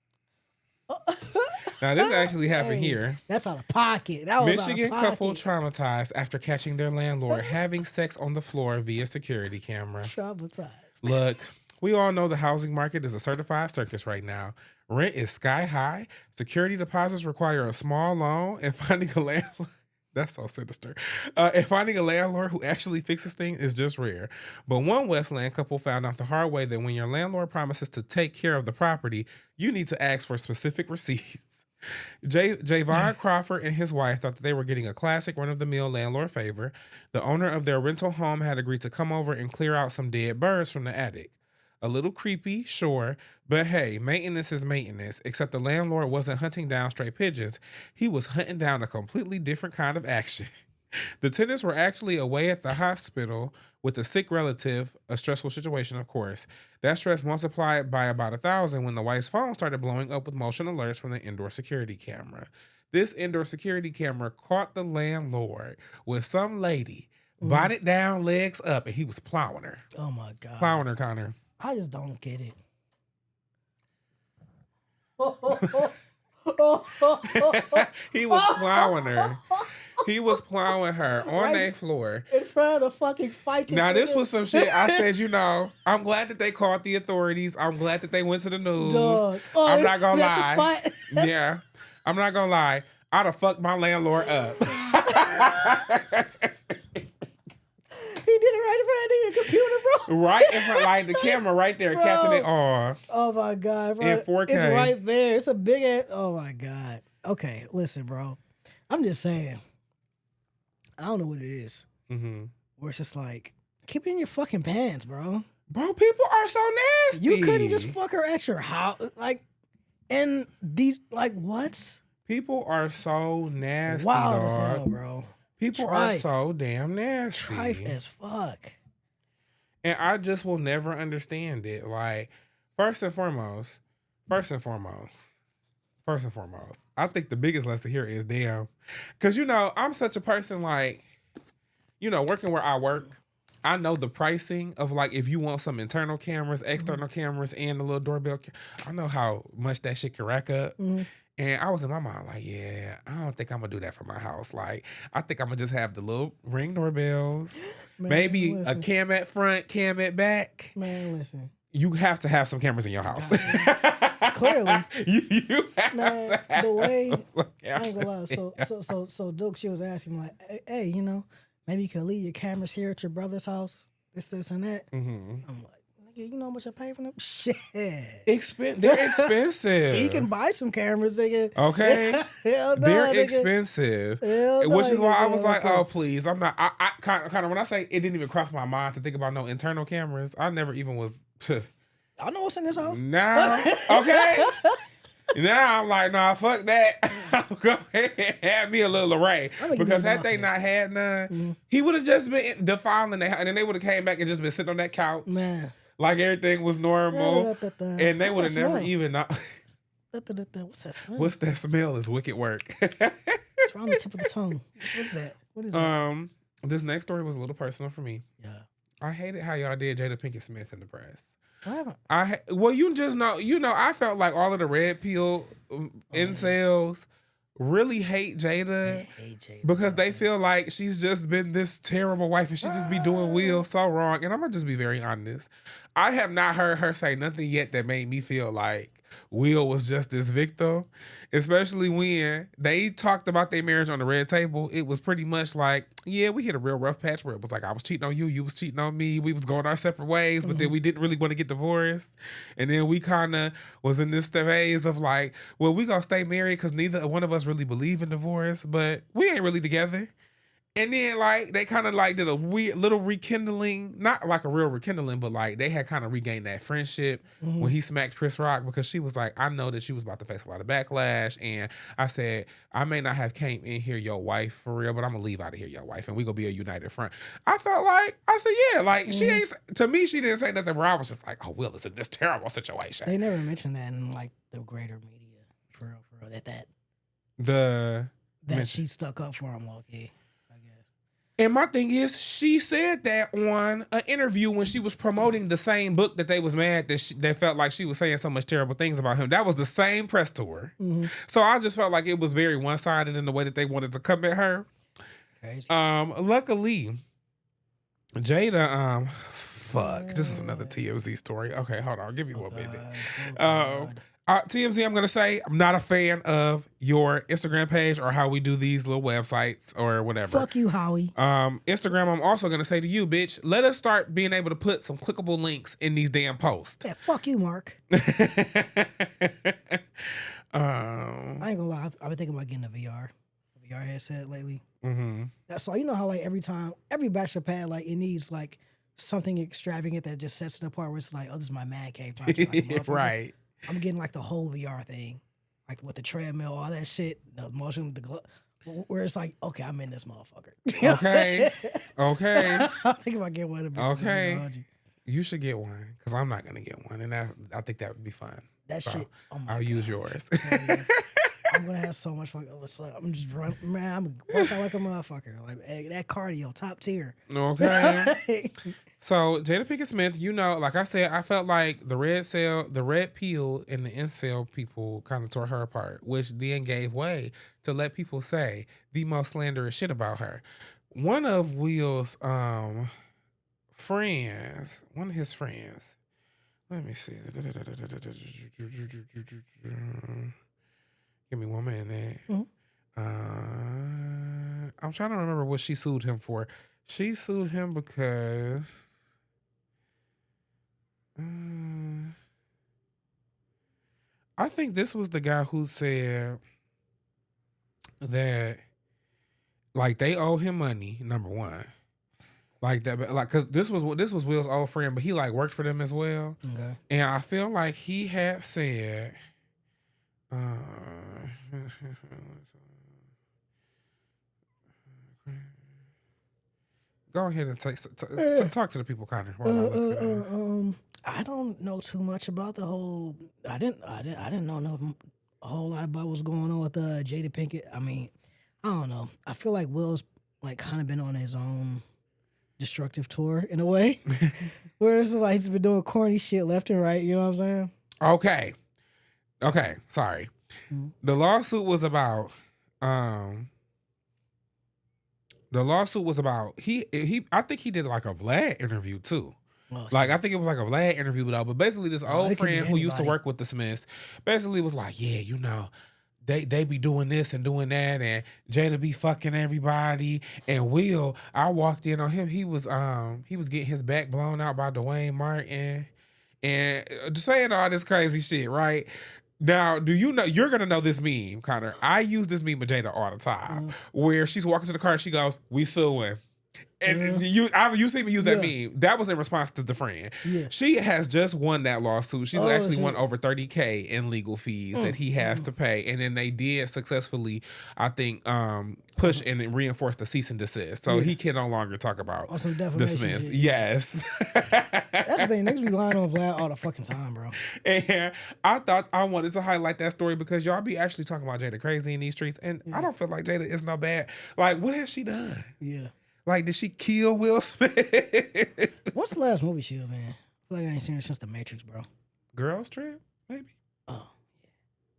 Now this actually happened here. That's out of pocket. That was Michigan out of couple pocket. traumatized after catching their landlord having sex on the floor via security camera. Traumatized. Look, we all know the housing market is a certified circus right now. Rent is sky high. Security deposits require a small loan, and finding a landlord. That's so sinister. And finding a landlord who actually fixes things is just rare. But one Westland couple found out the hard way that when your landlord promises to take care of the property, you need to ask for specific receipts. Javon Crawford and his wife thought that they were getting a classic run-of-the-mill landlord favor. The owner of their rental home had agreed to come over and clear out some dead birds from the attic. A little creepy, sure, but hey, maintenance is maintenance, except the landlord wasn't hunting down stray pigeons. He was hunting down a completely different kind of action. The tenants were actually away at the hospital with a sick relative, a stressful situation, of course. That stress multiplied by about 1,000 when the wife's phone started blowing up with motion alerts from the indoor security camera. This indoor security camera caught the landlord with some lady, bodied down, legs up, and he was plowing her. Oh my God. Plowing her, Connor. I just don't get it. He was plowing her. He was plowing her on their floor. In front of the fucking fight. Now, this was some shit I said, I'm glad that they called the authorities. I'm glad that they went to the news. Dog. I'm not going to lie. Yeah. I'm not going to lie. I'd have fucked my landlord up. He did it right in front of the computer, bro. Right in front, like the camera right there, Bro. catching it all. Oh my God, bro. In 4K. It's right there. It's a big ass. Oh my God. Okay, listen, bro. I'm just saying. I don't know what it is. Mm-hmm. Where it's just like, keep it in your fucking pants, bro. Bro, people are so nasty. You couldn't just fuck her at your house. Like, and these, like, what? People are so nasty, Wild dog. as hell, bro. People are so damn nasty. Trife as fuck. And I just will never understand it. Like, first and foremost, I think the biggest lesson here is damn. Because, I'm such a person like, working where I work, I know the pricing of like if you want some internal cameras, external cameras, and a little doorbell. I know how much that shit can rack up. Mm-hmm. And I was in my mind like, yeah, I don't think I'm going to do that for my house. Like, I think I'm going to just have the little Ring doorbells. Man, maybe listen. a cam at front, cam at back. Man, listen. You have to have some cameras in your house. Clearly. you have Man, to have the way, some I ain't gonna lie. cameras. So Duke, she was asking like, hey, maybe you could leave your cameras here at your brother's house. This, and that. Mm-hmm. I'm like, nigga, you know how much I pay for them? Shit. They're expensive. He can buy some cameras, nigga. Okay. Hell no, They're nigga. expensive. Hell no, Which is why I was like, okay. oh, please. I'm not. I kind of, when I say it didn't even cross my mind to think about no internal cameras, I never even was. I know what's in this house. Now, okay. Now I'm like, nah, fuck that. Go ahead and have me a little array. Because had they not had none, he would have just been defiling the house. And then they would have came back and just been sitting on that couch. Man. Like everything was normal. And they would have never even known. What's that smell? What's that smell? Is wicked work. It's on the tip of the tongue. What's that? What is that? This next story was a little personal for me. Yeah. I hated how y'all did Jada Pinkett Smith in the press. What happened? You just know, I felt like all of the red pill incels really hate Jada, because they feel like she's just been this terrible wife and she just be doing Will so wrong. And I'm gonna just be very honest. I have not heard her say nothing yet that made me feel like Will was just this victim, especially when they talked about their marriage on the red table. It was pretty much like, yeah, we hit a real rough patch where it was like, I was cheating on you, you was cheating on me, we was going our separate ways, but then we didn't really want to get divorced. And then we kind of was in this phase of like, well, we gonna stay married because neither one of us really believe in divorce, but we ain't really together. And then like they kind of like did a weird little rekindling, not like a real rekindling, but like they had kind of regained that friendship when he smacked Chris Rock, because she was like, I know that she was about to face a lot of backlash, and I said, I may not have came in here your wife for real, but I'm gonna leave out of here your wife, and we gonna be a united front. I felt like, I said, yeah, like she ain't, to me, she didn't say nothing where I was just like, oh, Will is in this terrible situation. They never mentioned that in like the greater media, for real, that she stuck up for him, low key, I guess. And my thing is, she said that on an interview when she was promoting the same book that they was mad that they felt like she was saying so much terrible things about him. That was the same press tour. So I just felt like it was very one-sided in the way that they wanted to come at her. Crazy. Luckily, Jada, fuck, this is another TMZ story. Okay, hold on, give me 1 minute. TMZ, I'm gonna say I'm not a fan of your Instagram page or how we do these little websites or whatever. Fuck you, Howie. Instagram, I'm also gonna say to you, bitch, let us start being able to put some clickable links in these damn posts. Yeah, fuck you, Mark. I ain't gonna lie, I've been thinking about getting a VR headset lately. So you know how like every bachelor pad, like it needs like something extravagant that just sets it apart, where it's like, oh, this is my man cave project, like, right. I'm getting like the whole VR thing, like with the treadmill, all that shit, the motion, the glove, where it's like, okay, I'm in this motherfucker. You know Okay. Okay. I'm thinking about getting one of the bitches. Okay. You should get one, because I'm not gonna get one, and I think that would be fun. That So shit. Oh my I'll God. use yours. I'm gonna have so much fun. I'm just running, man. I'm working like a motherfucker. Like that cardio, top tier. Okay. So Jada Pinkett Smith, you know, like I said, I felt like the red pill and the incel people kind of tore her apart, which then gave way to let people say the most slanderous shit about her. One of Will's friends, let me see. Give me 1 minute. I'm trying to remember what she sued him for. She sued him because I think this was the guy who said that like they owe him money, number one. Like that, like, cause this was Will's old friend, but he like worked for them as well. Okay. And I feel like he had said, go ahead and talk to the people, Connor. I don't know too much about the whole. I didn't know a whole lot about what's going on with Jada Pinkett. I mean, I don't know. I feel like Will's like kind of been on his own destructive tour in a way, where it's like he's been doing corny shit left and right. You know what I'm saying? Okay. Sorry. The lawsuit was about. He. I think he did like a Vlad interview too. Oh, like, I think it was like a Vlad interview though. But basically, this old friend who used to work with the Smiths basically was like, yeah, you know, they be doing this and doing that, and Jada be fucking everybody. And Will, I walked in on him. He was getting his back blown out by Dwayne Martin, and just saying all this crazy shit, right? Now, do you know, you're going to know this meme, Connor. I use this meme with Jada all the time, where she's walking to the car and she goes, we suing. And you see me use that meme. That was in response to the friend. Yeah. She has just won that lawsuit. She's actually won over $30,000 in legal fees that he has to pay. And then they did successfully, I think, push and reinforce the cease and desist. So he can no longer talk about the Smiths. Shit. Yes. That's the thing. Niggas be lying on Vlad all the fucking time, bro. And I thought I wanted to highlight that story because y'all be actually talking about Jada crazy in these streets. And I don't feel like Jada is no bad. Like, what has she done? Yeah. Like, did she kill Will Smith? What's the last movie she was in? I feel like I ain't seen her since The Matrix, bro. Girls Trip, maybe? Oh, yeah.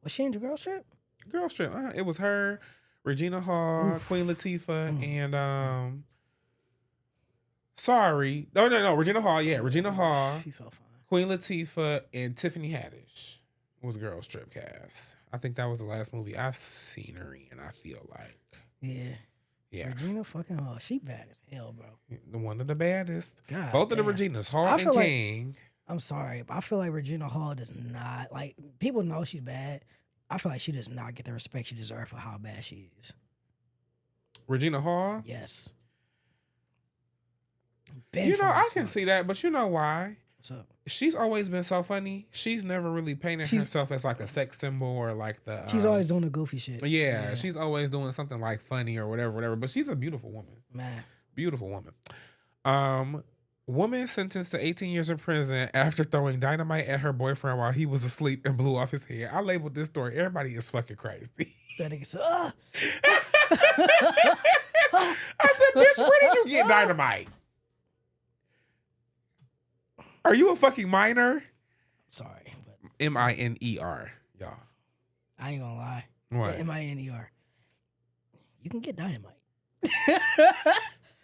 Was she in the Girls Trip? Girls Trip. It was her, Regina Hall, Queen Latifah, and Regina Hall. Yeah, Regina Hall. She's so fine. Queen Latifah and Tiffany Haddish was Girls Trip cast. I think that was the last movie I seen her in. I feel like. Yeah. Yeah, Regina fucking Hall. She bad as hell, bro. One of the baddest. God, both of the Reginas, Hall and King. I'm sorry, but I feel like Regina Hall does not, like, people know she's bad. I feel like she does not get the respect she deserves for how bad she is. Regina Hall? Yes. I can see that, but you know why? What's up? She's always been so funny. She's never really painted herself as like a sex symbol or like the. She's always doing the goofy shit. Yeah, she's always doing something like funny or whatever. But she's a beautiful woman. Man. Beautiful woman. Woman sentenced to 18 years in prison after throwing dynamite at her boyfriend while he was asleep and blew off his head. I labeled this story. Everybody is fucking crazy. That nigga said, I said, bitch, where did you get dynamite? Are you a fucking minor? Sorry. But M-I-N-E-R, y'all. I ain't gonna lie. What? M-I-N-E-R. You can get dynamite.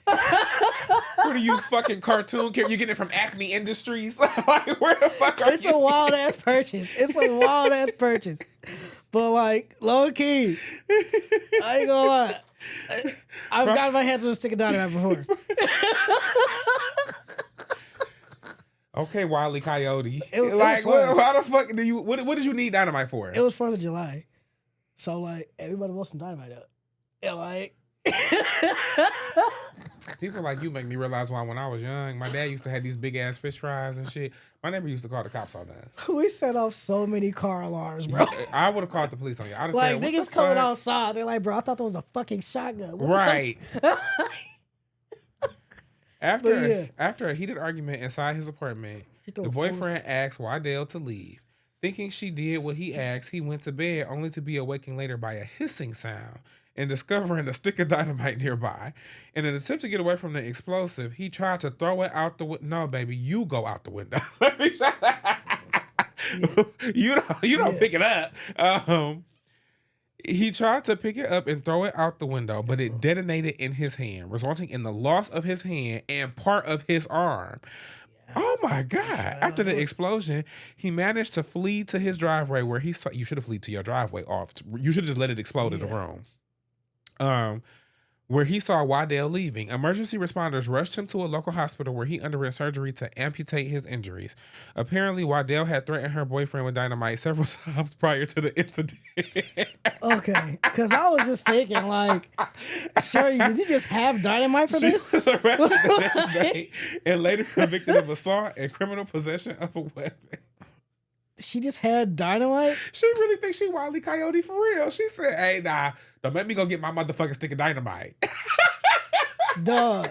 What are you, fucking cartoon character? You getting it from Acme Industries? Like, where the fuck are you? It's a wild ass purchase. It's a wild ass purchase. But like, low key, I ain't gonna lie. I've got my hands on a stick of dynamite before. Okay, Wile E. Coyote. Like, how the fuck do you? What did you need dynamite for? It was 4th of July, so like everybody wants some dynamite up. Yeah, like. People like you make me realize why when I was young, my dad used to have these big ass fish fries and shit. My neighbor used to call the cops on us. We set off so many car alarms, bro. I would have called the police on you. I'd have like said, niggas coming outside, they're like, bro, I thought that was a fucking shotgun. What right. Yeah. After a heated argument inside his apartment, the boyfriend asked Waddell to leave. Thinking she did what he asked, he went to bed only to be awakened later by a hissing sound and discovering a stick of dynamite nearby. In an attempt to get away from the explosive, he tried to throw it out the window. No, baby, you go out the window. Let me shut up. You don't pick it up. He tried to pick it up and throw it out the window, but it detonated in his hand, resulting in the loss of his hand and part of his arm. Oh my God. After the explosion, he managed to flee to his driveway where he saw. You should have fled to your driveway off. You should have just let it explode in the room. Where he saw Waddell leaving. Emergency responders rushed him to a local hospital where he underwent surgery to amputate his injuries. Apparently, Waddell had threatened her boyfriend with dynamite several times prior to the incident. Okay, because I was just thinking, like, Sherry, did you just have dynamite for this? She was arrested the next day and later convicted of assault and criminal possession of a weapon. She just had dynamite? She really thinks she Wile E. Coyote for real. She said, hey, nah, don't make me go get my motherfucking stick of dynamite. Dog.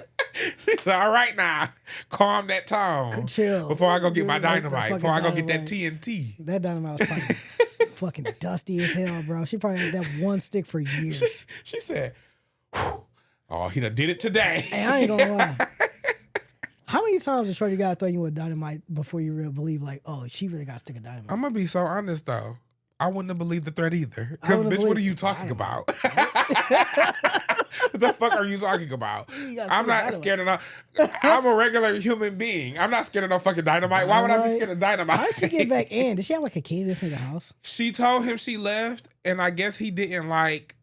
She said, all right now, calm that tone. Chill. Before I go get my dynamite. Before I go get that TNT. That dynamite was fucking dusty as hell, bro. She probably had that one stick for years. She said, oh, he done did it today. Hey, I ain't gonna lie. How many times did Shorty gotta throw you with dynamite before you really believe, like, oh, she really got a stick of dynamite? I'm gonna be so honest though. I wouldn't have believed the threat either. Because, bitch, what are you talking about? What the fuck are you talking about? I'm not scared of no. I'm a regular human being. I'm not scared of no fucking dynamite. Why would I be scared of dynamite? How did she get back in? Did she have like a key to this nigga house? She told him she left, and I guess he didn't like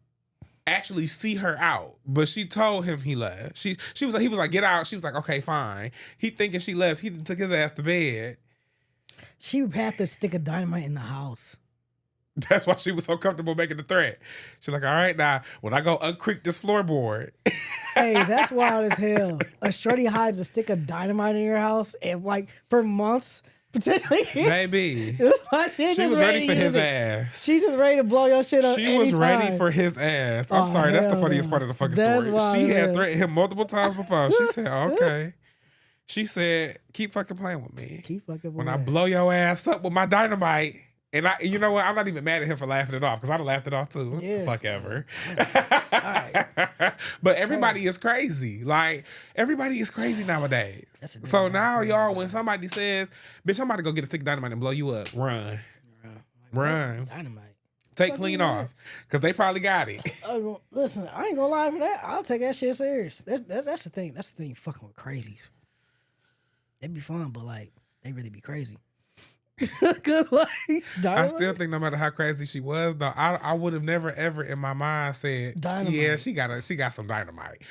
actually see her out, but she told him he left. He was like, get out. She was like, okay, fine. He thinking she left. He took his ass to bed. She had to stick a dynamite in the house. That's why she was so comfortable making the threat. She's like, all right, now, when I go uncreak this floorboard. Hey, that's wild as hell. A shorty hides a stick of dynamite in your house and like for months, potentially years. Baby. She was ready for his ass. She's just ready to blow your shit up. She was ready for his ass. I'm sorry, that's the funniest part of the fucking story. She had threatened him multiple times before. She said, okay. She said, keep fucking playing with me. Keep fucking when I blow your ass up with my dynamite. And you know what? I'm not even mad at him for laughing it off because I'd have laughed it off too. Yeah. Fuck ever. Right. But everybody is crazy. Like, everybody is crazy nowadays. So now, y'all, when somebody says, bitch, I'm about to go get a stick of dynamite and blow you up, run. Run. Dynamite. Take clean off. Because they probably got it. Listen, I ain't gonna lie for that. I'll take that shit serious. That's the thing. That's the thing fucking with crazies. They'd be fun, but like, they really be crazy. Cause like, I still think no matter how crazy she was, though, I would have never ever in my mind said, dynamite. Yeah, she got some dynamite.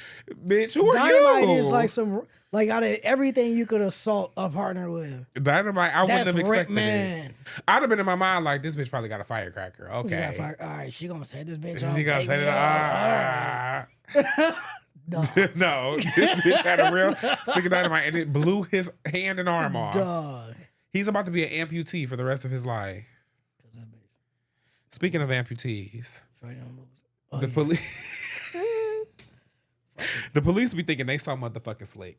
Bitch, who are you? Dynamite is like some out of everything you could assault a partner with. Dynamite, I wouldn't have expected it. I'd have been in my mind like, this bitch probably got a firecracker. Okay. All right, she gonna set this bitch off. She gonna set it off. Dog. No, this bitch had a real stick of dynamite and it blew his hand and arm off. Dog. He's about to be an amputee for the rest of his life. Speaking of amputees, the police the police be thinking they so motherfucking slick.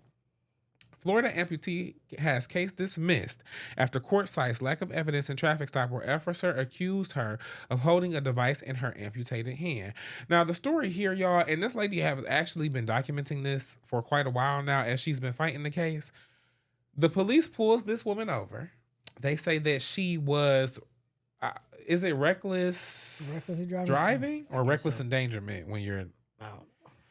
Florida amputee has case dismissed after court cites lack of evidence in traffic stop where officer accused her of holding a device in her amputated hand. Now, the story here, y'all, and this lady has actually been documenting this for quite a while now as she's been fighting the case. The police pulls this woman over. They say that she was, is it reckless driving or reckless endangerment when you're...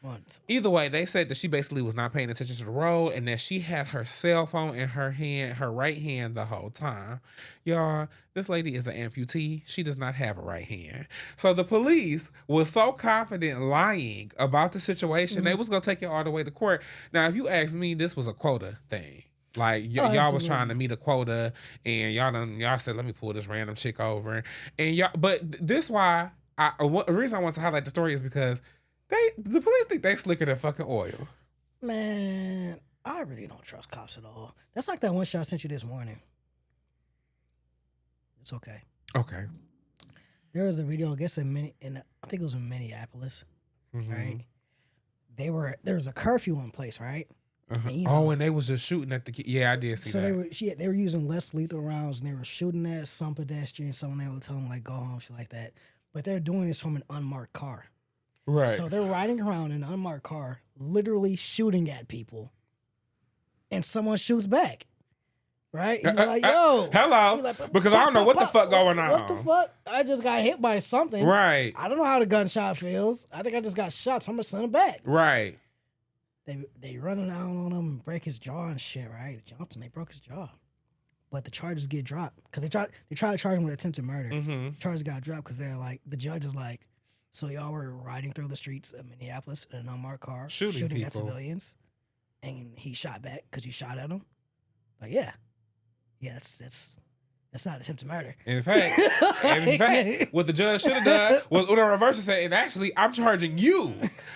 Once. Either way, they said that she basically was not paying attention to the road and that she had her cell phone in her hand, her right hand the whole time. Y'all, this lady is an amputee. She does not have a right hand. So the police was so confident lying about the situation, they was going to take it all the way to court. Now, if you ask me, this was a quota thing. Like y'all was trying to meet a quota and y'all said, let me pull this random chick over. And y'all, but this why, the reason I want to highlight the story is because the police think they slicker than fucking oil. Man, I really don't trust cops at all. That's like that one shot I sent you this morning. It's okay. Okay. There was a video, I guess, I think it was in Minneapolis, right? There was a curfew in place, right? And, and they was just shooting at the kid. Yeah, I did see that. So they were using less lethal rounds, and they were shooting at some pedestrian. Someone they would tell them, like, go home, shit like that. But they're doing this from an unmarked car. Right. So they're riding around in an unmarked car, literally shooting at people, and someone shoots back. Right? He's like, yo. Hello. Like, because I don't know what the fuck going on. What the fuck? I just got hit by something. Right. I don't know how the gunshot feels. I think I just got shot, so I'm going to send him back. Right. They running down on him and break his jaw and shit, right? Johnson, they broke his jaw. But the charges get dropped. Because they tried to charge him with attempted murder. Charges got dropped because they're like, the judge is like, so y'all were riding through the streets of Minneapolis in an unmarked car, shooting at civilians, and he shot back because you shot at him. Like, yeah, that's not attempted murder. In fact, what the judge should have done was reverse and said, and actually, I'm charging you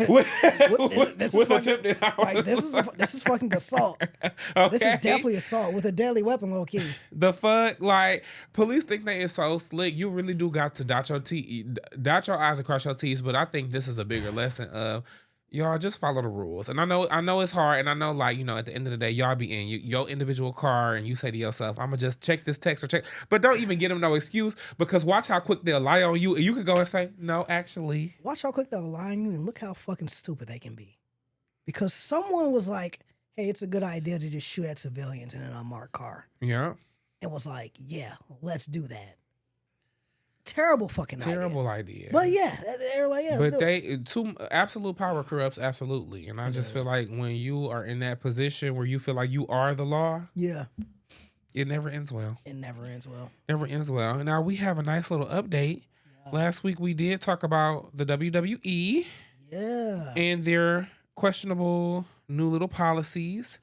with attempted. Like, this is fucking assault. Okay. This is definitely assault with a deadly weapon, low key. The fuck, like, police think they is so slick. You really do got to dot your I's and cross your T's. But I think this is a bigger lesson of, y'all just follow the rules. And I know it's hard. And I know, like, you know, at the end of the day, y'all be in your individual car and you say to yourself, I'm going to just check this text or check. But don't even give them no excuse, because watch how quick they'll lie on you. And you could go and say, no, actually. Watch how quick they'll lie on you and look how fucking stupid they can be. Because someone was like, hey, it's a good idea to just shoot at civilians in an unmarked car. Yeah. It was like, yeah, let's do that. Terrible idea. But yeah, they're like, yeah. But absolute power corrupts absolutely. And I just feel like when you are in that position where you feel like you are the law, yeah, it never ends well. Never ends well. Now we have a nice little update. Yeah. Last week we did talk about the WWE. Yeah. And their questionable new little policies.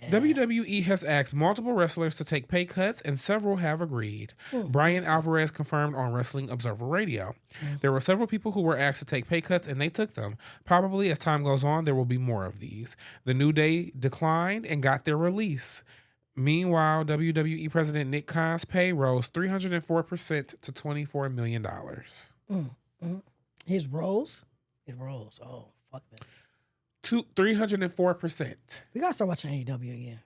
Yeah. WWE has asked multiple wrestlers to take pay cuts, and several have agreed. Brian Alvarez confirmed on Wrestling Observer Radio. There were several people who were asked to take pay cuts, and they took them. Probably as time goes on, there will be more of these. The New Day declined and got their release. Meanwhile, WWE President Nick Khan's pay rose 304% to $24 million. His rose? It rose. Oh, fuck that. 304%. We gotta start watching AEW again.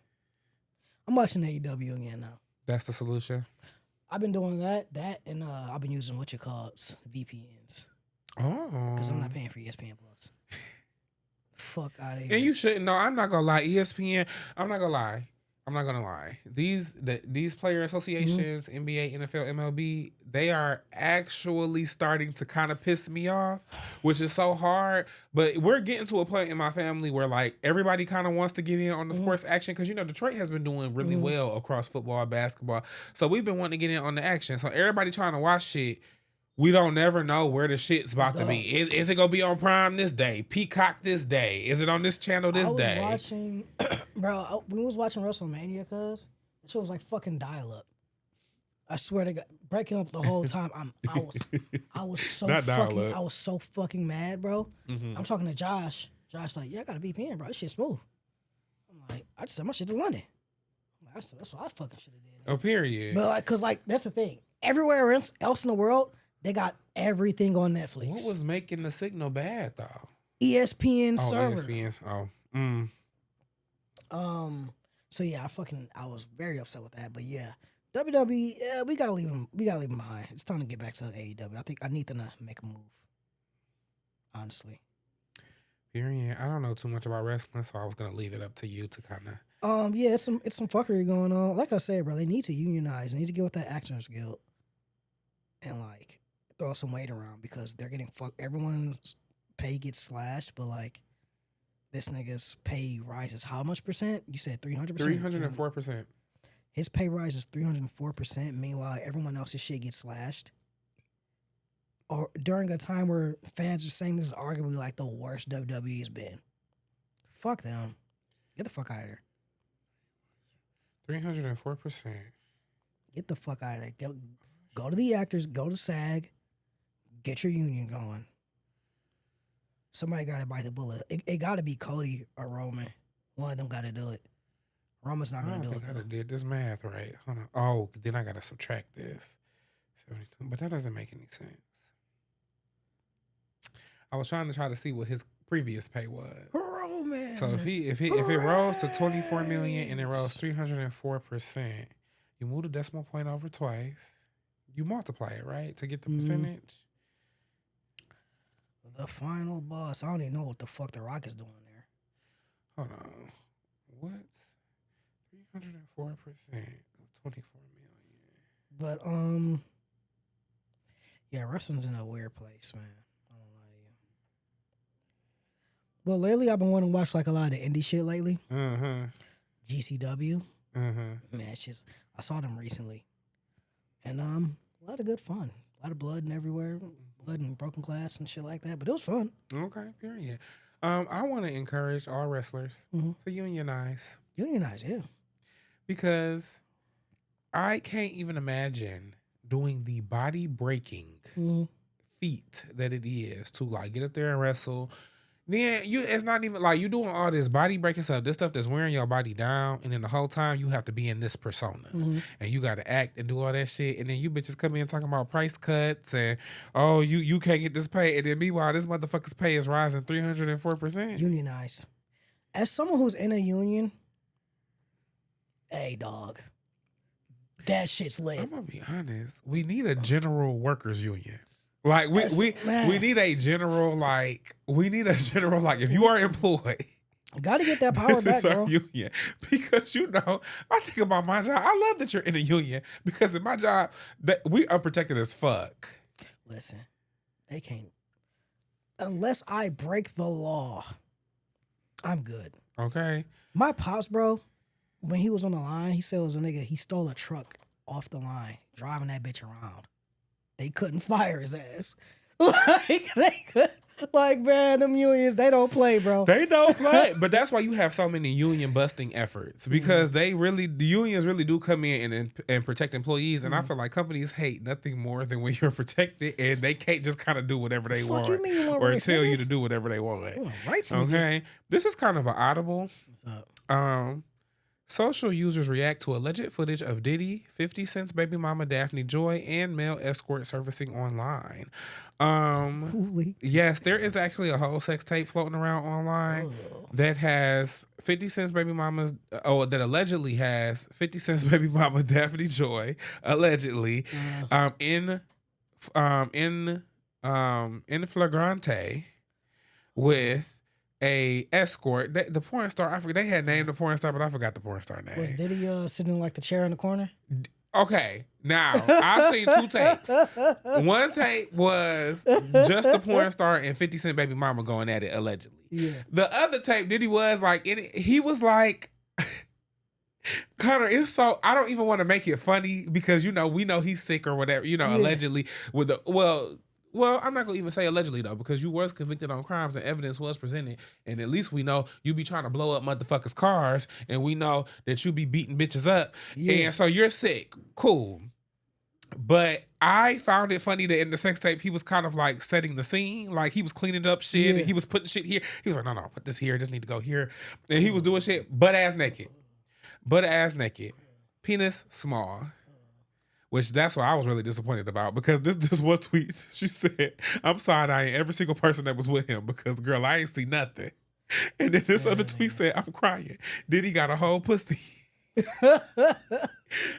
I'm watching AEW again now. That's the solution. I've been doing that, and I've been using what you call VPNs. Oh, because I'm not paying for ESPN Plus. Fuck out of here. And you shouldn't. No, I'm not gonna lie. ESPN. I'm not gonna lie. These player associations, NBA, NFL, MLB, they are actually starting to kind of piss me off, which is so hard. But we're getting to a point in my family where, like, everybody kind of wants to get in on the sports action, because, you know, Detroit has been doing really well across football, basketball. So we've been wanting to get in on the action. So everybody trying to watch shit. We don't never know where the shit's about to be. Is it going to be on Prime this day? Peacock this day? Is it on this channel this day? I was watching, bro, we was watching WrestleMania, cuz that shit was like fucking dial-up. I swear to God, breaking up the whole time. I was so Not fucking, dial-up. I was so fucking mad, bro. Mhm. I'm talking to Josh. Josh like, yeah, I got a VPN, bro. This shit's smooth. I'm like, I just sent my shit to London. I'm like, that's what I fucking should have did. Oh, period. But like, cause like that's the thing. Everywhere else in the world, they got everything on Netflix. What was making the signal bad though? ESPN Oh, server. ESPN. Oh. So yeah, I was very upset with that. But yeah, WWE, we gotta leave them. We gotta leave them behind. It's time to get back to AEW. I think I need them to make a move. Honestly. Period. I don't know too much about wrestling, so I was gonna leave it up to you to kind of. Yeah, it's some fuckery going on. Like I said, bro, they need to unionize. They need to get with that Actors Guild and like throw some weight around because they're getting fucked. Everyone's pay gets slashed, but like this nigga's pay rises how much percent? You said 300%? 304%. His pay rises 304%. Meanwhile, everyone else's shit gets slashed. Or during a time where fans are saying this is arguably like the worst WWE has been. Fuck them. Get the fuck out of there. 304%. Get the fuck out of there. Go to the actors. Go to SAG. Get your union going. Somebody got to bite the bullet. It got to be Cody or Roman. One of them got to do it. Roman's not I going don't to do think it. I did this math right. Hold on. Oh, then I gotta subtract this. 72. But that doesn't make any sense. I was trying to see what his previous pay was. Roman. So if it rose to 24 million and it rose 304%, you move the decimal point over twice. You multiply it, right? To get the percentage. The final boss. I don't even know what the fuck the Rock is doing there. Hold on. What? 304% of 24 million. But yeah, wrestling's in a weird place, man. I don't lie to you. Well, lately I've been wanting to watch like a lot of the indie shit lately. GCW. Matches. I saw them recently. And a lot of good fun. A lot of blood and everywhere. Blood and broken glass and shit like that. But it was fun. Okay, period. I want to encourage all wrestlers to unionize. Unionize, yeah. Because I can't even imagine doing the body breaking feat that it is to like get up there and wrestle. Then it's not even like you doing all this body breaking stuff, this stuff that's wearing your body down, and then the whole time you have to be in this persona, and you got to act and do all that shit, and then you bitches come in talking about price cuts and you can't get this pay, and then meanwhile this motherfucker's pay is rising 304%. Unionize. As someone who's in a union, hey dog, that shit's lit. I'm gonna be honest. We need a general workers union. Like we need a general like if you are employed, got to get that power back, bro. Union. Because I think about my job. I love that you're in a union because in my job that we unprotected as fuck. Listen, they can't unless I break the law. I'm good. Okay. My pops, bro, when he was on the line, he said it was a nigga. He stole a truck off the line, driving that bitch around. They couldn't fire his ass. Man, them unions, they don't play, bro. They don't play. But that's why you have so many union busting efforts because the unions really do come in and protect employees. And I feel like companies hate nothing more than when you're protected and they can't just kind of do whatever they want or tell you to do whatever they want. Okay. This is kind of an audible. What's up? Social users react to alleged footage of Diddy, 50 Cent's baby mama Daphne Joy, and male escort servicing online. Yes, there is actually a whole sex tape floating around online that has 50 Cent's baby mama's, that allegedly has 50 Cent's baby mama Daphne Joy, allegedly, in flagrante with a escort. The porn star, I forget, they had named the porn star, but I forgot the porn star name. Was Diddy sitting like the chair in the corner? Okay, now I've seen two tapes. One tape was just the porn star and 50 Cent baby mama going at it allegedly. Yeah. The other tape, Diddy was like, he was like, Connor, it's so, I don't even want to make it funny because, we know he's sick or whatever, allegedly with well, I'm not going to even say allegedly, though, because you was convicted on crimes and evidence was presented. And at least we know you be trying to blow up motherfuckers' cars and we know that you be beating bitches up. Yeah. And so you're sick. Cool. But I found it funny that in the sex tape, he was kind of like setting the scene. Like he was cleaning up shit and he was putting shit here. He was like, no, put this here. Just need to go here. And he was doing shit butt ass naked. Butt ass naked. Penis small. Which that's what I was really disappointed about because this one tweet, she said, I'm side-eyeing every single person that was with him because, girl, I ain't see nothing. And then this other tweet said, I'm crying. Diddy got a whole pussy.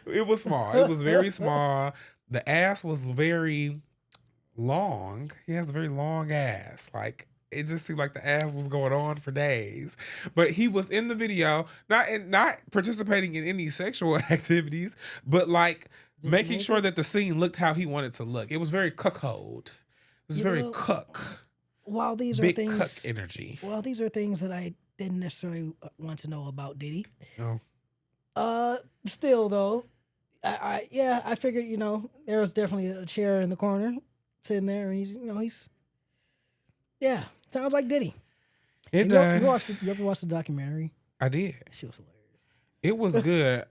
It was small. It was very small. The ass was very long. He has a very long ass. Like, it just seemed like the ass was going on for days. But he was in the video, not participating in any sexual activities, but like making sure that the scene looked how he wanted to look. It was very cuckold. It was very cuck. While these Big are things, cuck energy. Well, these are things that I didn't necessarily want to know about Diddy. Oh. Still though, I figured, there was definitely a chair in the corner sitting there, and he's sounds like Diddy. It does. You ever watched the documentary? I did. She was hilarious. It was good.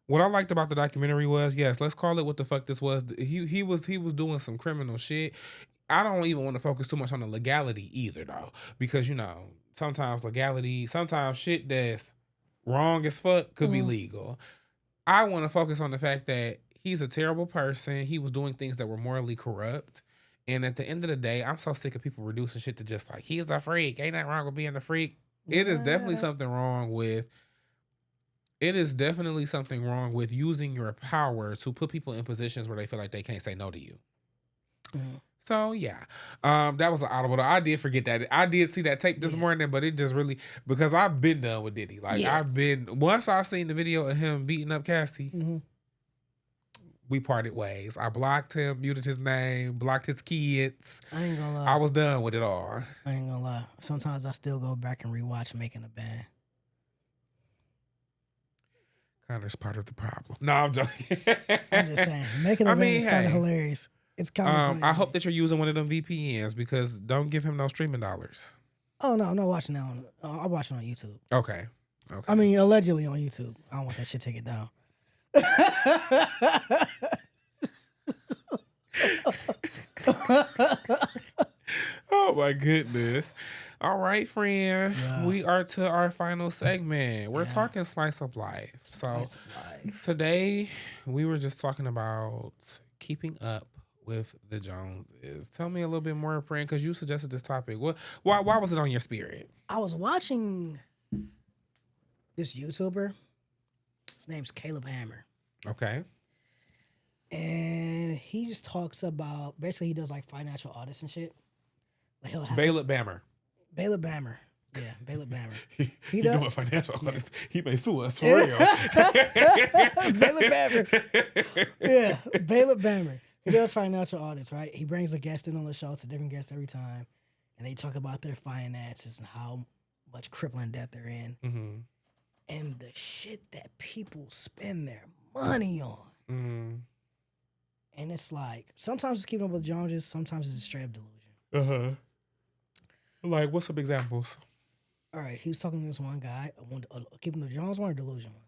What I liked about the documentary was, yes, let's call it what the fuck this was. He was doing some criminal shit. I don't even want to focus too much on the legality either, though, because sometimes shit that's wrong as fuck could be legal. I want to focus on the fact that he's a terrible person. He was doing things that were morally corrupt. And at the end of the day, I'm so sick of people reducing shit to just like, he's a freak. Ain't nothing wrong with being a freak. Yeah. It is definitely something wrong with using your power to put people in positions where they feel like they can't say no to you. Mm-hmm. So yeah, that was an audible. I did forget that. I did see that tape this morning, but it just really, because I've been done with Diddy. Like once I seen the video of him beating up Cassie, we parted ways. I blocked him, muted his name, blocked his kids. I ain't gonna lie. I was done with it all. I ain't gonna lie. Sometimes I still go back and rewatch Making a Band. Connor's part of the problem. No, I'm joking. I'm just saying, Making a Band is kind of hilarious. It's kind of. I hope that you're using one of them VPNs because don't give him no streaming dollars. Oh no, I'm not watching that on. I'll watch it on YouTube. Okay. I mean, allegedly on YouTube. I don't want that shit taken down. Oh my goodness. All right, friend. Yeah. We are to our final segment. We're talking slice of life. Today we were just talking about keeping up with the Joneses. Tell me a little bit more, friend, because you suggested this topic. Why was it on your spirit? I was watching this YouTuber. His name's Caleb Hammer. Okay. And he just talks about, basically he does like financial audits and shit. Like Caleb Hammer. Caleb Hammer. Yeah, Caleb Hammer. He doing financial audits. He may sue us for real. Caleb Hammer. Yeah, Caleb Hammer. He does financial audits, right? He brings a guest in on the show. It's a different guest every time. And they talk about their finances and how much crippling debt they're in. Mm-hmm. And the shit that people spend their money on. Mm-hmm. And it's like, sometimes it's keeping up with the Joneses, sometimes it's a straight up delusion. Uh-huh. Like, what's some examples? All right, he was talking to this one guy, keeping the Jones one or delusion one?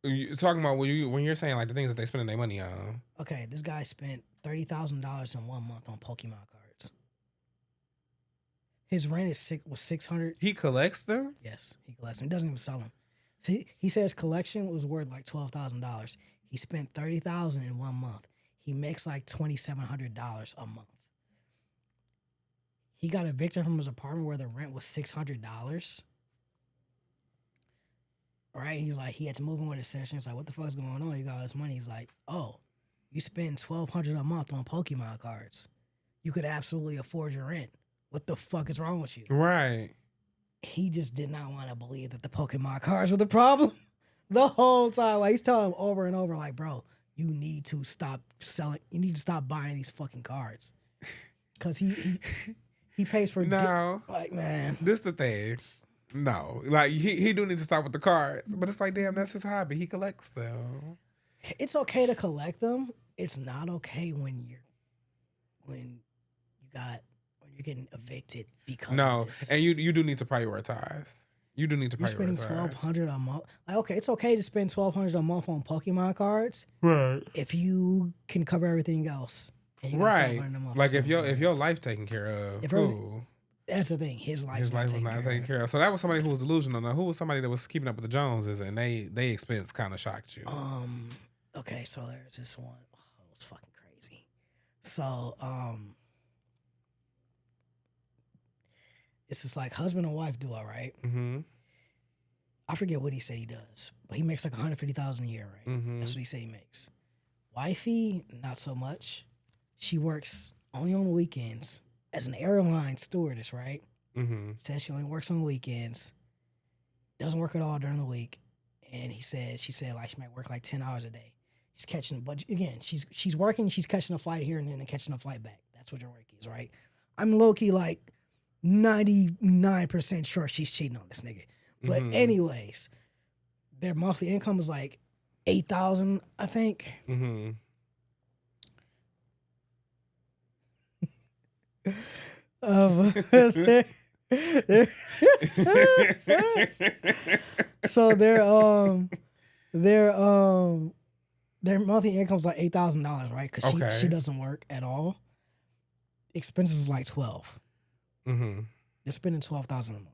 You're talking about when you're saying like the things that they spending their money on. Okay, this guy spent $30,000 in 1 month on Pokemon cards. His rent was $600. He collects them? Yes, he collects them. He doesn't even sell them. See, he says collection was worth like $12,000. He spent $30,000 in 1 month. He makes like $2,700 a month. He got evicted from his apartment where the rent was $600. Right? He's like, he had to move in with his sister. He's like, what the fuck is going on? You got all this money. He's like, oh, you spend $1,200 a month on Pokemon cards. You could absolutely afford your rent. What the fuck is wrong with you? Right. He just did not want to believe that the Pokemon cards were the problem the whole time. Like, he's telling him over and over, like, bro, you need to stop selling. You need to stop buying these fucking cards. Because he pays for... No. Like, man. This the thing. No. Like, he do need to stop with the cards. But it's like, damn, that's his hobby. He collects them. It's okay to collect them. It's not okay when you're getting evicted because of this. And you do need to prioritize. You do need to You're spending prioritize. $1,200 a month. Like, okay, it's okay to spend $1,200 a month on Pokemon cards, Right. if you can cover everything else. And you got Right. $1,200 a month Like to if do everything your else. life taken care of, If cool. That's the thing. His life His life was not taken care of. So that was somebody who was delusional. Now, who was somebody that was keeping up with the Joneses, and they expense kind of shocked you. Okay, so there's this one. Oh, it was fucking crazy. So, it's this like husband and wife duo, right? Mm-hmm. I forget what he said he does, but he makes like $150,000 a year, right? Mm-hmm. That's what he said he makes. Wifey, not so much. She works only on the weekends as an airline stewardess, right? Mm-hmm. Says she only works on the weekends. Doesn't work at all during the week. And she said like she might work like 10 hours a day. She's catching, but again, she's working, she's catching a flight here and then catching a flight back. That's what your work is, right? I'm low-key like 99% sure she's cheating on this nigga. But anyways, their monthly income is like $8,000, I think. Mm-hmm. So their monthly income's like $8,000, right? Because she doesn't work at all. Expenses is like 12. Mm-hmm. They're spending $12,000 a month.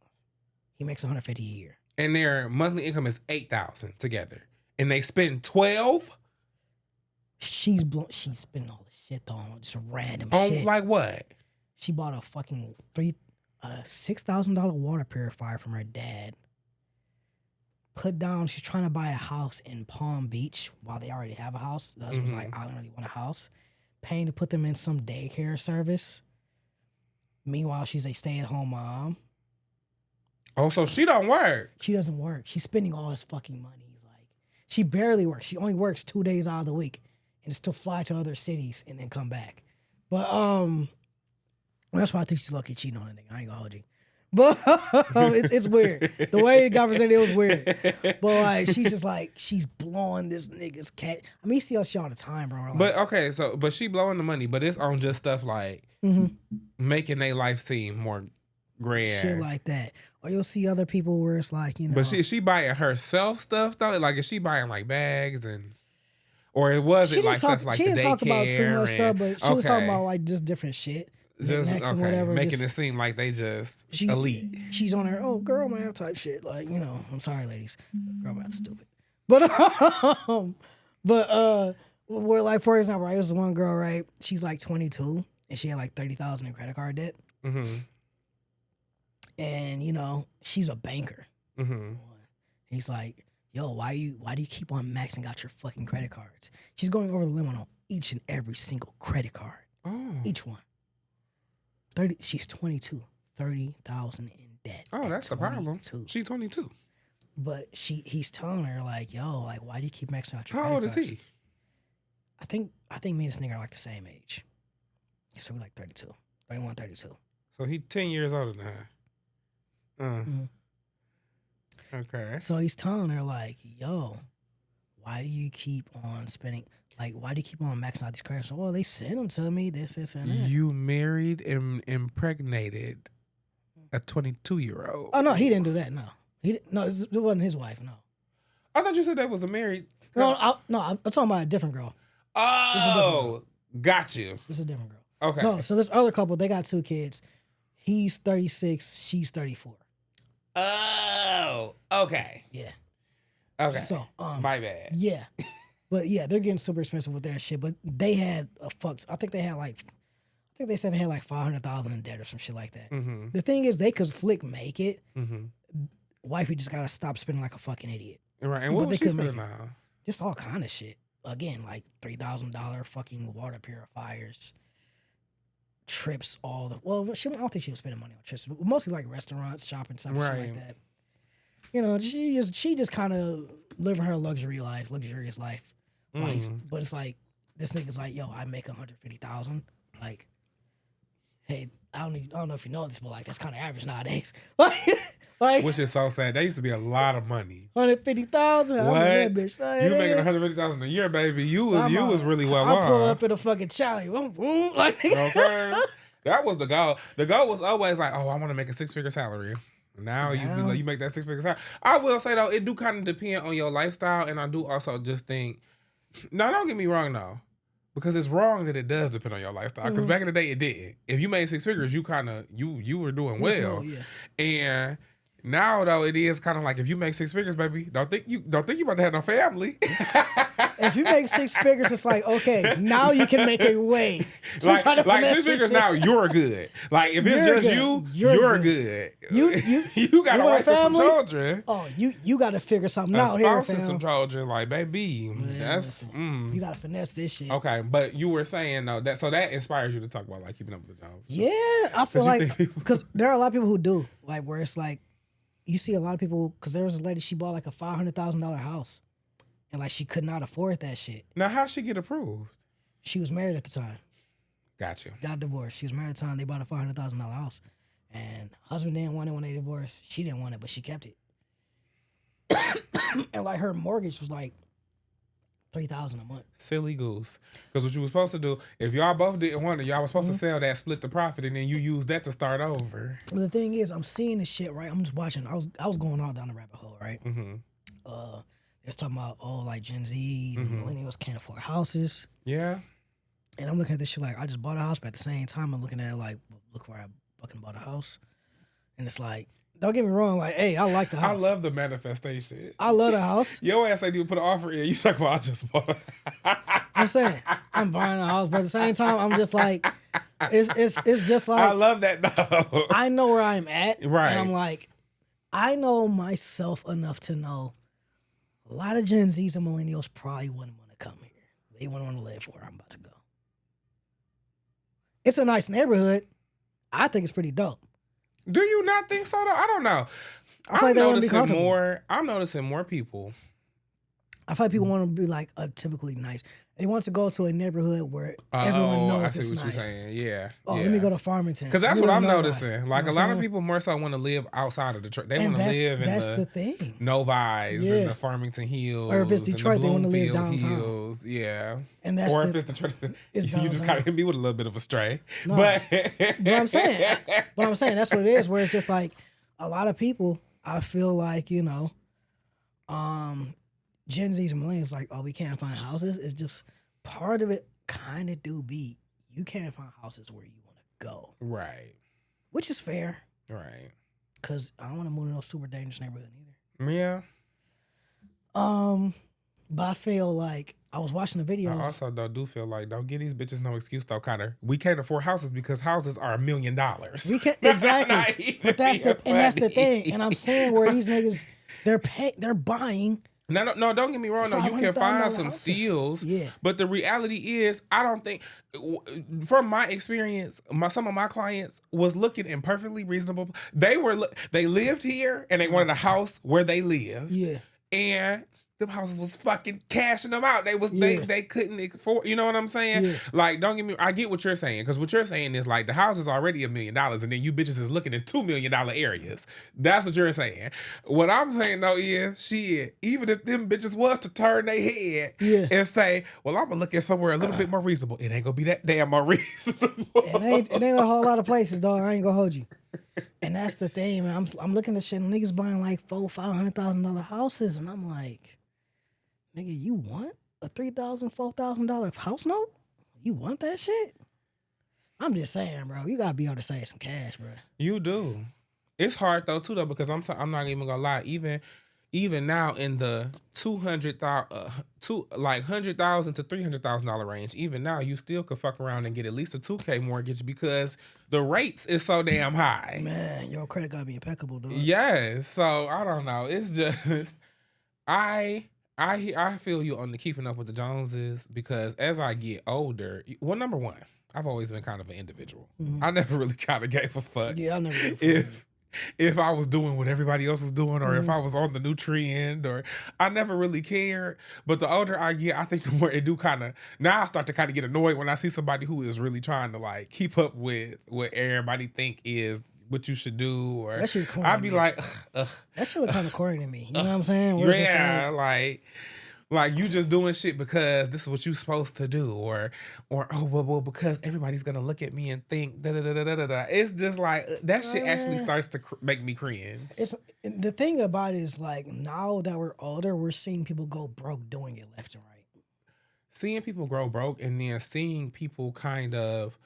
He makes $150 a year. And their monthly income is $8,000 together, and they spend 12. She's spending all the shit on just random On shit. like what? She bought a fucking $6,000 water purifier from her dad. Put down, she's trying to buy a house in Palm Beach while they already have a house. The husband's like, I don't really want a house. Paying to put them in some daycare service. Meanwhile, she's a stay-at-home mom. Oh, so she don't work. She doesn't work. She's spending all his fucking money. He's like, she barely works. She only works 2 days out of the week and still fly to other cities and then come back. But that's why I think she's lucky cheating on a nigga. I ain't gonna hold you. But it's weird. The way it got presented, it was weird. But like, she's just like, she's blowing this nigga's cat. I mean, you see us shit all the time, bro. Like, But okay, but she blowing the money, but it's on just stuff like making their life seem more grand, shit like that. Or you'll see other people where it's like, you know. But she buying herself stuff though. Like, is she buying like bags or it wasn't like stuff like the daycare? She didn't talk about too much stuff, but she was talking about like just different shit. Just whatever, making it seam like they just elite. She's on her girl math type shit. Like, you know, I'm sorry, ladies, girl math's stupid. But where like, for example, right, it was one girl, right? She's like 22 and she had like $30,000 in credit card debt. Mm-hmm. And you know, she's a banker. Mm-hmm. He's like, yo, why do you keep on maxing out your fucking credit cards? She's going over the limit on each and every single credit card. Oh. Each one. She's 22. 30,000 in debt. Oh, that's the problem. 22. She's 22. But he's telling her like, yo, like, why do you keep maxing out your How credit old is cards? he? I think me and this nigga are like the same age. So we're like 32. 31, 32. So he 10 years older than her. Okay. So he's telling her like, yo, why do you keep on spending? Like, why do you keep on maxing out these credit cards? Well, they sent them to me. This, and that. You married and impregnated a 22-year-old. Oh no, he didn't do that. No, it wasn't his wife. No. I thought you said that was a married. No, I'm talking about a different girl. Oh, got you. This is a different girl. Okay. No, so this other couple, they got 2 kids. He's 36. She's 34. Oh, okay. Yeah. Okay. So, my bad. Yeah. But yeah, they're getting super expensive with their shit. But they had I think they said they had like $500,000 in debt or some shit like that. Mm-hmm. The thing is, they could slick make it. Mm-hmm. Wifey just gotta stop spending like a fucking idiot. Right. And what was she spending now? Just all kind of shit. Again, like $3,000 fucking water purifiers, trips, I don't think she was spending money on trips, but mostly like restaurants, shopping, stuff, shit like that. You know, she just kind of living her luxurious life. But it's like, this nigga's like, yo, I make $150,000. Like, hey, I don't know if you know this, but like that's kind of average nowadays. Like, which is so sad. That used to be a lot of money. $150,000. What? That bitch. You making $150,000 a year, baby? You was really well off. I pull up in a fucking Charlie. Like, okay. That was the goal. The goal was always like, oh, I want to make a 6-figure salary. Now you be like, you make that 6 figures. I will say though, it do kind of depend on your lifestyle, and I do also just think. No, don't get me wrong though, because it's wrong that it does depend on your lifestyle. Because back in the day, it didn't. If you made 6 figures, you kind of you were doing well, and. Now though, it is kind of like if you make 6 figures, baby, don't think you about to have no family. If you make 6 figures, it's like, okay, now you can make a way. Like 6 figures now, you're good. Like if it's just good. you're good. You got a wife and some children. Oh, you got to figure something out here, fam. Some children, like baby, that's you got to finesse this shit. Okay, but you were saying though that inspires you to talk about like keeping up with the Joneses. Yeah, I feel like because there are a lot of people who do like where it's like. You see a lot of people, because there was a lady, she bought like a $500,000 house. And like she could not afford that shit. Now, how'd she get approved? She was married at the time. Got you. Got divorced. She was married at the time. They bought a $500,000 house. And husband didn't want it when they divorced. She didn't want it, but she kept it. And like her mortgage was like $3,000 a month. Silly goose. Because what you were supposed to do, if y'all both didn't want it, y'all was supposed to sell that, split the profit, and then you use that to start over. But the thing is, I'm seeing this shit, right? I'm just watching. I was going all down the rabbit hole, right? Mm-hmm. They was talking about, like Gen Z, millennials can't afford houses. Yeah. And I'm looking at this shit like, I just bought a house, but at the same time, I'm looking at it like, look where I fucking bought a house. And it's like, don't get me wrong, like, hey, I like the house. I love the manifestation. I love the house. Your ass ain't even put an offer in. You talk about I just bought it. I'm saying, I'm buying a house, but at the same time, I'm just like, it's just like. I love that though. I know where I'm at. Right. And I'm like, I know myself enough to know a lot of Gen Zs and millennials probably wouldn't want to come here. They wouldn't want to live where I'm about to go. It's a nice neighborhood. I think it's pretty dope. Do you not think so though? I don't know. I'm noticing more people. I feel like people want to be like typically nice. They want to go to a neighborhood where everyone knows I see it's what nice. you're saying. Yeah. Let me go to Farmington. Because that's what I'm noticing. Like a lot of people more so want to live outside of Detroit. They want to live in the thing. Novi's and the Farmington Hills. Or if it's Detroit, they want to live downtown. Hills. Yeah. And that's if it's Detroit, you just kind of hit me with a little bit of a stray. No. But I'm saying that's what it is. Where it's just like a lot of people. I feel like Gen Z's and millennials like, we can't find houses. It's just part of it kind of do be you can't find houses where you want to go. Right. Which is fair. Right. Because I don't want to move to no super dangerous neighborhood either. Yeah. But I feel like I was watching the videos. I also do feel like don't give these bitches no excuse though. We can't afford houses because houses are $1 million. We can't exactly. But that's the thing. And I'm saying where these niggas they're buying. No, don't get me wrong. No, you can find some steals. Yeah. But the reality is, I don't think, from my experience, some of my clients was looking in perfectly reasonable. They lived here and they wanted a house where they lived. Yeah. And them houses was fucking cashing them out. They couldn't afford. You know what I'm saying? Yeah. Like, don't get me. I get what you're saying because what you're saying is like the house is already $1 million, and then you bitches is looking at $2 million areas. That's what you're saying. What I'm saying though is, shit. Even if them bitches was to turn their head and say, "Well, I'm gonna look at somewhere a little bit more reasonable," it ain't gonna be that damn more reasonable. It ain't a whole lot of places, dog. I ain't gonna hold you. And that's the thing, man. I'm looking at shit. And niggas buying like $500,000 houses, and I'm like. Nigga, you want a $3,000, $4,000 house note? You want that shit? I'm just saying, bro. You gotta be able to save some cash, bro. You do. It's hard though, too, though, because I'm not even gonna lie. Even now in the $100,000 to $300,000 range, even now you still could fuck around and get at least a $2K mortgage because the rates is so damn high. Man, your credit gotta be impeccable, dude. Yes. So I don't know. It's just I feel you on the keeping up with the Joneses because as I get older, well, number one, I've always been kind of an individual. Mm-hmm. I never really kind of gave a fuck. Yeah, I never gave a fuck. If I was doing what everybody else was doing or if I was on the new trend or I never really cared. But the older I get, I think the more it do kind of, now I start to kind of get annoyed when I see somebody who is really trying to like keep up with what everybody think is what you should do, or I'd be like, that shit look kind of corny to me. You know what I'm saying? Yeah, Like you just doing shit because this is what you supposed to do, or oh well because everybody's gonna look at me and think da da da da da da. It's just like that shit actually starts to make me cringe. It's the thing about it is like now that we're older, we're seeing people go broke doing it left and right. Seeing people grow broke and then seeing people kind of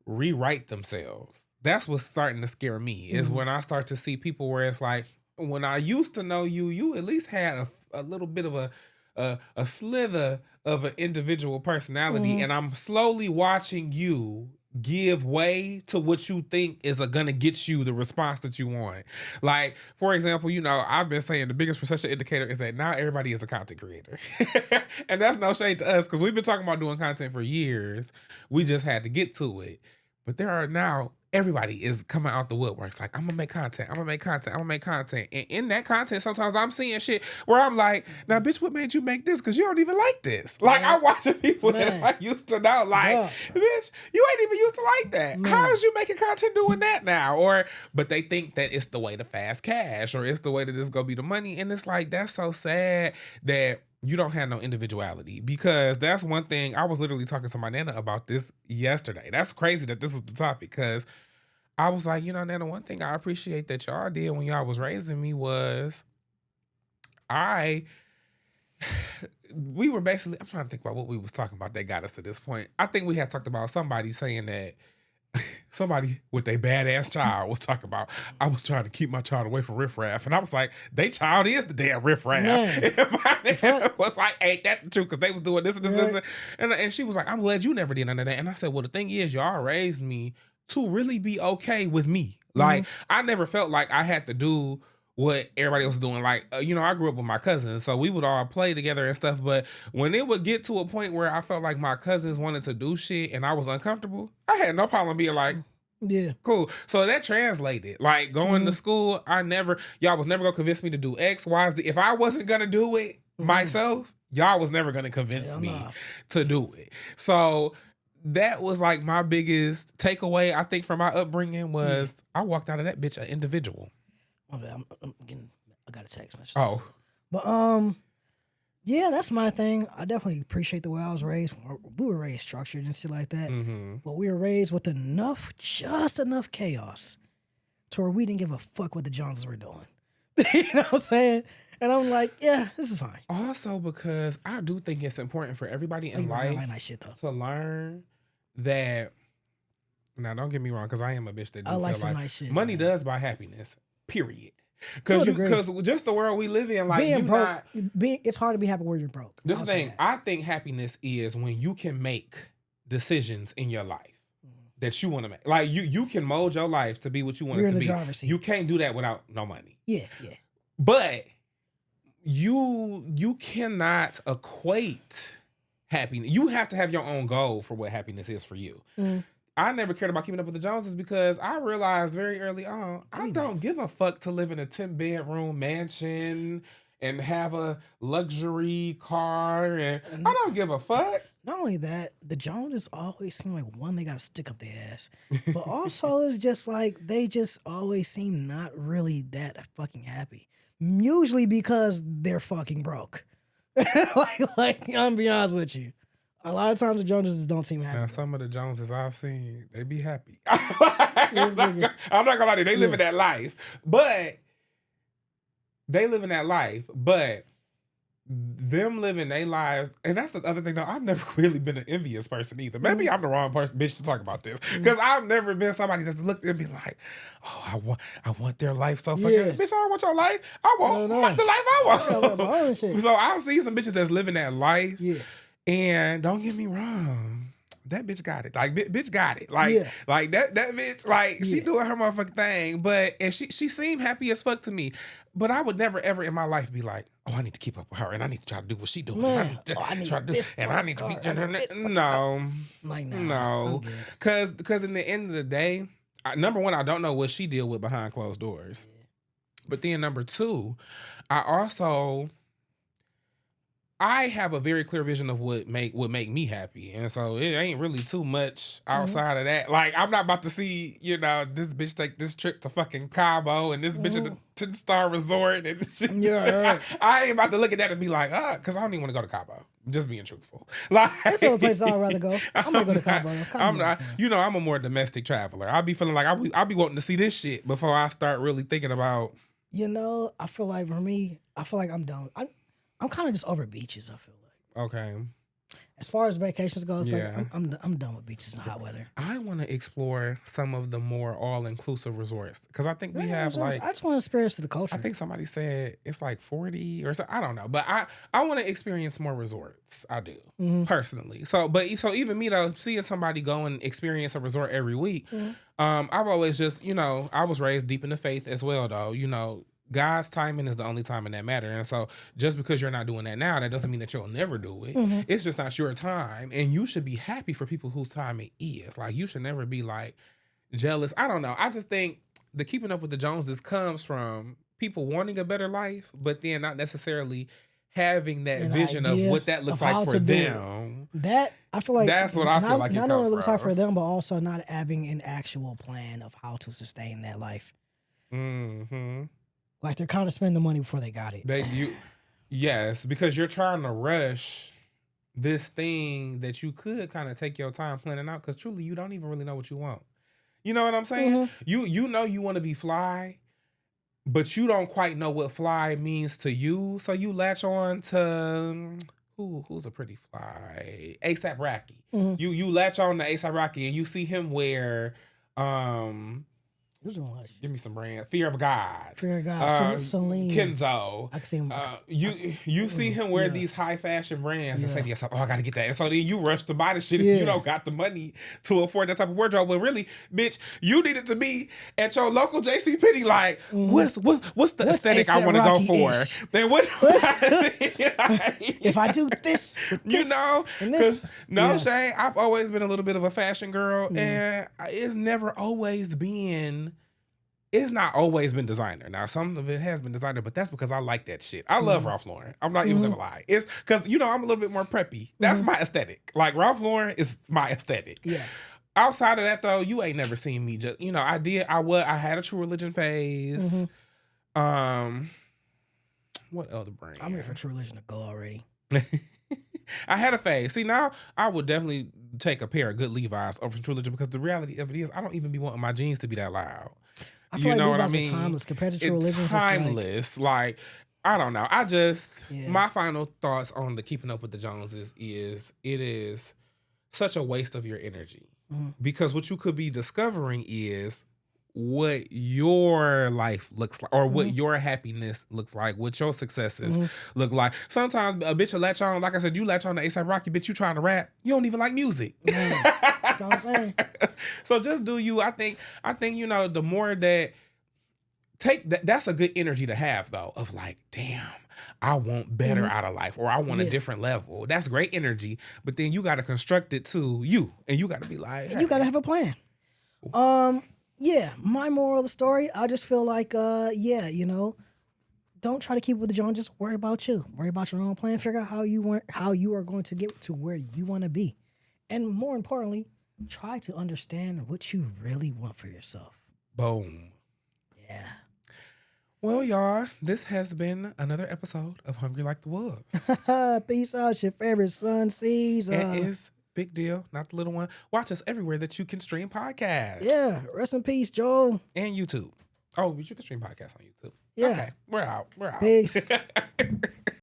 rewrite themselves. That's what's starting to scare me. Is when I start to see people where it's like when I used to know you at least had a little bit of a slither of an individual personality, and I'm slowly watching you give way to what you think is gonna get you the response that you want. Like, for example, I've been saying the biggest recession indicator is that now everybody is a content creator. And that's no shade to us because we've been talking about doing content for years. We just had to get to it. But there are now everybody is coming out the woodworks like, I'm gonna make content. And in that content, sometimes I'm seeing shit where I'm like, now bitch, what made you make this? Because you don't even like this. Like I'm watching people that I used to know, like, bitch, you ain't even used to like that. How is you making content doing that now? But they think that it's the way to fast cash or it's the way to just go be the money. And it's like, that's so sad that you don't have no individuality, because that's one thing. I was literally talking to my Nana about this yesterday. That's crazy that this was the topic, because I was like, Nana, one thing I appreciate that y'all did when y'all was raising me was we were basically, I'm trying to think about what we was talking about that got us to this point. I think we had talked about somebody saying that somebody with a badass child was talking about, I was trying to keep my child away from riffraff. And I was like, they child is the damn riffraff. And my nigga was like, ain't that the truth? Because they was doing this and this and she was like, I'm glad you never did none of that. And I said, well, the thing is, y'all raised me to really be okay with me. Like, I never felt like I had to do what everybody else was doing. Like, I grew up with my cousins, so we would all play together and stuff. But when it would get to a point where I felt like my cousins wanted to do shit and I was uncomfortable, I had no problem being like, yeah, cool. So that translated. Like, going to school, y'all was never gonna convince me to do X, Y, Z. If I wasn't gonna do it myself, y'all was never gonna convince me to do it. So that was like my biggest takeaway, I think, from my upbringing was I walked out of that bitch an individual. I got a text message. Oh. But yeah, that's my thing. I definitely appreciate the way I was raised. We were raised structured and shit like that. But we were raised with just enough chaos to where we didn't give a fuck what the Joneses were doing. You know what I'm saying? And I'm like, yeah, this is fine. Also, because I do think it's important for everybody in life to learn that. Now, don't get me wrong, because I am a bitch that do like some nice shit. Money does buy happiness. Period. Because just the world we live in, like, being broke, it's hard to be happy where you're broke. This is the thing. I think happiness is when you can make decisions in your life that you want to make. Like, you can mold your life to be what you want it to be. Driver's seat. You can't do that without no money. Yeah. But you cannot equate happiness. You have to have your own goal for what happiness is for you. I never cared about keeping up with the Joneses because I realized very early on, I don't give a fuck to live in a 10-bedroom mansion and have a luxury car, and I don't give a fuck. Not only that, the Joneses always seem like, one, they got to stick up their ass, but also it's just like they just always seem not really that fucking happy. Usually because they're fucking broke. like I'm gonna be honest with you. A lot of times the Joneses don't seem happy. Now, some of the Joneses I've seen, they be happy. I'm not gonna lie to you, they live in that life. But them living their lives, and that's the other thing though, I've never really been an envious person either. Maybe I'm the wrong bitch to talk about this. Because I've never been somebody just look and be like, oh, I want their life so fucking bitch, I don't want your life. I want the life I want. So I'll see some bitches that's living that life. Yeah. And don't get me wrong, that bitch got it. Like, bitch got it. Like that bitch, like, she doing her motherfucking thing. And she seemed happy as fuck to me. But I would never ever in my life be like, oh, I need to keep up with her and I need to try to do what she doing. I need to try to do this. And I need to be no. Like, no. Cause in the end of the day, number one, I don't know what she deal with behind closed doors. But then number two, I have a very clear vision of what make me happy, and so it ain't really too much outside of that. Like, I'm not about to see, this bitch take this trip to fucking Cabo and this bitch at the 10-star resort and shit. Yeah, right. I ain't about to look at that and be like, because I don't even want to go to Cabo. Just being truthful. Like, That's the other place I'd rather go. I'm gonna go to Cabo. I'm not. I'm a more domestic traveler. I'll be feeling like I'll be wanting to see this shit before I start really thinking about. I feel like for me, I'm done. I'm kind of just over beaches. I feel like. Okay. As far as vacations go, it's Yeah. like I'm done with beaches and hot weather. I want to explore some of the more all-inclusive resorts because I think we have like. I just want to experience the culture. I think somebody said it's like 40 or so. I don't know, but I want to experience more resorts. I do personally. So even me though, seeing somebody go and experience a resort every week, I've always just I was raised deep in the faith as well though. God's timing is the only timing that matter. And so just because you're not doing that now, that doesn't mean that you'll never do it. It's just not your time. And you should be happy for people whose time it is. Like, you should never be like jealous. I don't know. I just think the keeping up with the Joneses comes from people wanting a better life, but then not necessarily having that vision of what that looks like for them. That I feel like that's what I feel like. Not only looks like for them, but also not having an actual plan of how to sustain that life. Mm-hmm. Like, they're kind of spending the money before they got it. Yes, because you're trying to rush this thing that you could kind of take your time planning out, because truly you don't even really know what you want. You know what I'm saying? You know you want to be fly, but you don't quite know what fly means to you. So you latch on to who's a pretty fly? A$AP Rocky. You latch on to A$AP Rocky and you see him wear give me some brands. Fear of God. Celine. Kenzo. I can see him. You see him wear these high fashion brands and say to yourself, I gotta get that. And so then you rush to buy the shit if you don't got the money to afford that type of wardrobe. But really, bitch, you needed to be at your local JCPenney like, what's the aesthetic I want to go for? Then what if I do this, because Shay, I've always been a little bit of a fashion girl, and it's never always been. It's not always been designer. Now, some of it has been designer, but that's because I like that shit. I love Ralph Lauren. I'm not even gonna lie. It's because I'm a little bit more preppy. That's my aesthetic. Like, Ralph Lauren is my aesthetic. Yeah. Outside of that, though, you ain't never seen me just. I had a True Religion phase. What other brand? I'm here for True Religion to go already. I had a phase. See, now I would definitely take a pair of good Levi's over True Religion, because the reality of it is I don't even be wanting my jeans to be that loud. I feel like Levi's are timeless compared to True Religion. It's timeless. Like, I don't know. I just my final thoughts on the Keeping Up with the Joneses is it is such a waste of your energy, because what you could be discovering is what your life looks like, or what your happiness looks like, what your successes look like. Sometimes a bitch will latch on, like I said, you latch on to A$AP Rocky, bitch, you trying to rap, you don't even like music. That's what I'm saying. So just do you. I think the more that that's a good energy to have though, of like, damn, I want better out of life, or I want a different level. That's great energy, but then you got to construct it to you, and you got to be like, you got to have a plan. Yeah, my moral of the story, I just feel like, don't try to keep with the Jones. Just worry about you. Worry about your own plan. Figure out how you are going to get to where you want to be. And more importantly, try to understand what you really want for yourself. Boom. Yeah. Well, y'all, this has been another episode of Hungry Like the Wolves. Peace out, your favorite son sees. It is big deal, not the little one. Watch us everywhere that you can stream podcasts. Yeah, rest in peace, Joel. And YouTube. Oh, you can stream podcasts on YouTube. Yeah. Okay, we're out. Peace.